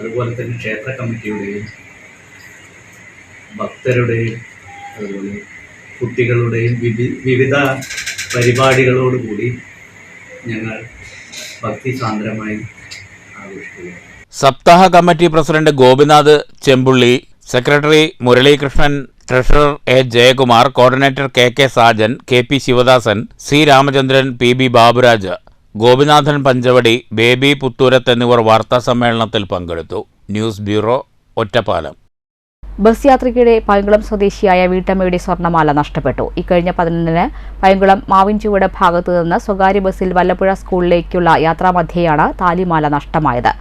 Speaker 15: അതുപോലെ തന്നെ ക്ഷേത്ര കമ്മിറ്റിയുടെയും ഭക്തരുടെയും അതുപോലെ കുട്ടികളുടെയും വിവിധ പരിപാടികളോടുകൂടി ഞങ്ങൾ ഭക്തിസാന്ദ്രമായി ആഘോഷിക്കുക.
Speaker 2: സപ്താഹ committee president Gopinath Chempulli, secretary Muralikrishnan, treasurer A Jayakumar, coordinator KK Sajan, KP Sivadasan, C Ramachandran, PB Baburaj, Gopinathan Panchavadi, Baby Puthoorath എന്നിവർ വാർത്താസമ്മേളനത്തിൽ പങ്കെടുത്തു. News bureau Ottapalam.
Speaker 1: ബസ് യാത്രയ്ക്കിടെ പൈങ്കുളം സ്വദേശിയായ വീട്ടമ്മയുടെ സ്വർണ്ണമാല നഷ്ടപ്പെട്ടു. ഇക്കഴിഞ്ഞ 11-ന് പൈങ്കുളം മാവിൻചുവട് ഭാഗത്തു നിന്ന് സ്വകാര്യ ബസ്സിൽ വല്ലപ്പുഴ സ്കൂളിലേക്കുള്ള യാത്രാമധ്യേയാണ് താലിമാല നഷ്ടമായത്.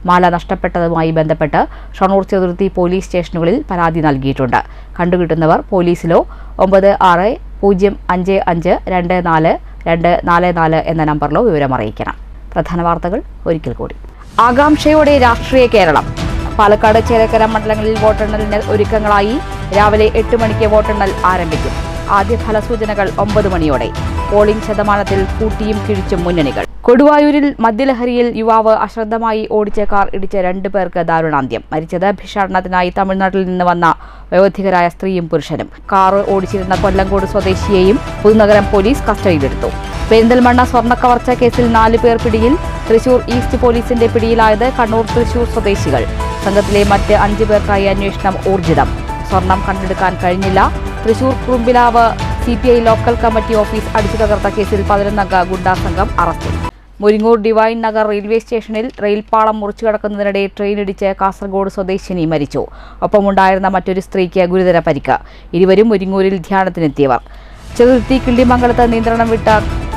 Speaker 1: മാല നഷ്ടപ്പെട്ടതുമായി ബന്ധപ്പെട്ട് ഷൊർണൂർ ചെറുതുരുത്തി പോലീസ് സ്റ്റേഷനുകളിൽ പരാതി നൽകിയിട്ടുണ്ട്. കണ്ടുകിട്ടുന്നവർ പോലീസിലോ 9655242244 എന്ന നമ്പറിലോ വിവരമറിയിക്കണം. പ്രധാന വാർത്തകൾ ഒരിക്കൽ കൂടി. ആകാംക്ഷയോടെ രാഷ്ട്രീയ കേരളം. പാലക്കാട് ചേലക്കര മണ്ഡലങ്ങളിൽ വോട്ടെണ്ണലിന് ഒരുക്കങ്ങളായി. രാവിലെ 8 മണിക്ക് വോട്ടെണ്ണൽ ആരംഭിക്കും. ആദ്യ ഫലസൂചനകൾ 9 മണിയോടെ. പോളിംഗ് ശതമാനത്തിൽ കൂട്ടിയും കിഴിച്ചും മുന്നണികൾ. കൊടുവായൂരിൽ മദ്യലഹരിയിൽ യുവാവ് അശ്രദ്ധമായി ഓടിച്ച കാർ ഇടിച്ച 2 പേർക്ക് ദാരുണാന്ത്യം. മരിച്ചത് ഭിക്ഷാടനത്തിനായി തമിഴ്നാട്ടിൽ നിന്ന് വന്ന വയോധികരായ സ്ത്രീയും പുരുഷനും. കാർ ഓടിച്ചിരുന്ന കൊല്ലങ്കോട് സ്വദേശിയെയും പുതുനഗരം പോലീസ് കസ്റ്റഡിയിലെടുത്തു. പെരിന്തൽമണ്ണ സ്വർണ്ണക്കവർച്ച കേസിൽ 4 പേർ പിടിയിൽ. തൃശൂർ ഈസ്റ്റ് പോലീസിന്റെ പിടിയിലായത് കണ്ണൂർ തൃശൂർ സ്വദേശികൾ. സംഘത്തിലെ മറ്റ് 5 പേർക്കായി അന്വേഷണം ഊർജിതം. സ്വർണം കണ്ടെടുക്കാൻ കഴിഞ്ഞില്ല. Thrissur Kurumbilavu CPI local committee office അടിച്ചു തകർത്ത കേസിൽ 11-അംഗ ഗുണ്ടാ സംഘം അറസ്റ്റിൽ. മുരിങ്ങൂർ ഡിവൈൻ നഗർ റെയിൽവേ സ്റ്റേഷനിൽ റെയിൽപാളം മുറിച്ചു കടക്കുന്നതിനിടെ ട്രെയിനിടിച്ച് കാസർഗോഡ് സ്വദേശിനി മരിച്ചു. ഒപ്പമുണ്ടായിരുന്ന മറ്റൊരു സ്ത്രീക്ക് ഗുരുതര പരിക്ക്. ഇരുവരും മുരിങ്ങൂരിൽ ധ്യാനത്തിനെത്തിയവർ. ചെറുത്തി കിള്ളിമംഗലത്ത് നിയന്ത്രണം വിട്ട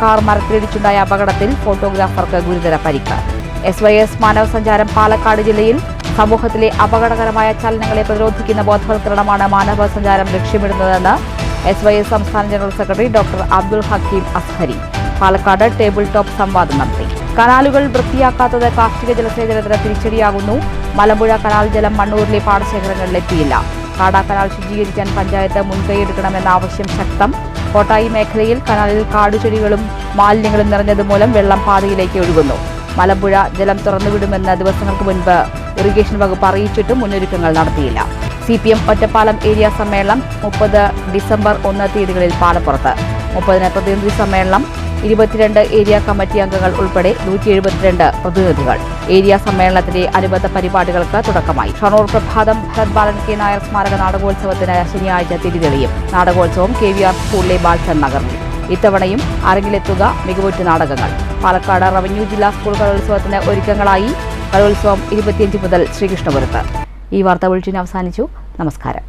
Speaker 1: കാർ മരത്തിലിടിച്ചുണ്ടായ അപകടത്തിൽ ഫോട്ടോഗ്രാഫർക്ക് ഗുരുതര പരിക്ക്. SYS മാനവസഞ്ചാരം പാലക്കാട് ജില്ലയിൽ സമൂഹത്തിലെ അപകടകരമായ ചലനങ്ങളെ പ്രതിരോധിക്കുന്ന ബോധവൽക്കരണമാണ് മാനവസഞ്ചാരം ലക്ഷ്യമിടുന്നതെന്ന് SYS സംസ്ഥാന general secretary doctor Abdul Hakeem Azhari Palakkad table top സംവാദം നടത്തി. കനാലുകൾ വൃത്തിയാക്കാത്തത് കാർഷിക ജലസേചനത്തിന് തിരിച്ചടിയാകുന്നു. മലമ്പുഴ കനാൽ ജലം മണ്ണൂരിലെ പാടശേഖരങ്ങളിലെത്തിയില്ല. കാടാ കനാൽ ശുചീകരിക്കാൻ പഞ്ചായത്ത് മുൻകൈയെടുക്കണമെന്ന ആവശ്യം ശക്തം. കോട്ടായി മേഖലയിൽ കനാലിൽ കാടുചെടികളും മാലിന്യങ്ങളും നിറഞ്ഞതുമൂലം വെള്ളം പാതയിലേക്ക് ഒഴുകുന്നു. മലമ്പുഴ ജലം തുറന്നുവിടുമെന്ന് ദിവസങ്ങൾക്ക് മുൻപ് ഇറിഗേഷൻ വകുപ്പ് അറിയിച്ചിട്ടും മുന്നൊരുക്കങ്ങൾ നടത്തിയില്ല. CPM ഒറ്റപ്പാലം ഏരിയ സമ്മേളനം 30 ഡിസംബർ 1 തീയതികളിൽ പാലപ്പുറത്ത്. 30-ന് പ്രതിനിധി സമ്മേളനം. 22 ഏരിയ കമ്മിറ്റി അംഗങ്ങൾ ഉൾപ്പെടെ 172 പ്രതിനിധികൾ. ഏരിയ സമ്മേളനത്തിന്റെ അനുബന്ധ പരിപാടികൾക്ക് തുടക്കമായി. ഷൊർണൂർ പ്രഭാതം ഭരത് ബാലൻ K നായർ സ്മാരക നാടകോത്സവത്തിന് ശനിയാഴ്ച തിരിതെളിയും. നാടകോത്സവം KVR സ്കൂളിലെ ബാൽചന്ദ് നഗറിൽ. ഇത്തവണയും അരങ്ങിലെത്തുക മികവുറ്റ നാടകങ്ങൾ. പാലക്കാട് റവന്യൂ ജില്ലാ സ്കൂൾ കലോത്സവത്തിന് ഒരുക്കങ്ങളായി. കലോത്സവം 25 മുതൽ ശ്രീകൃഷ്ണപുരത്ത്. ഈ വാർത്താ ബുള്ളറ്റിൻ അവസാനിച്ചു. നമസ്കാരം.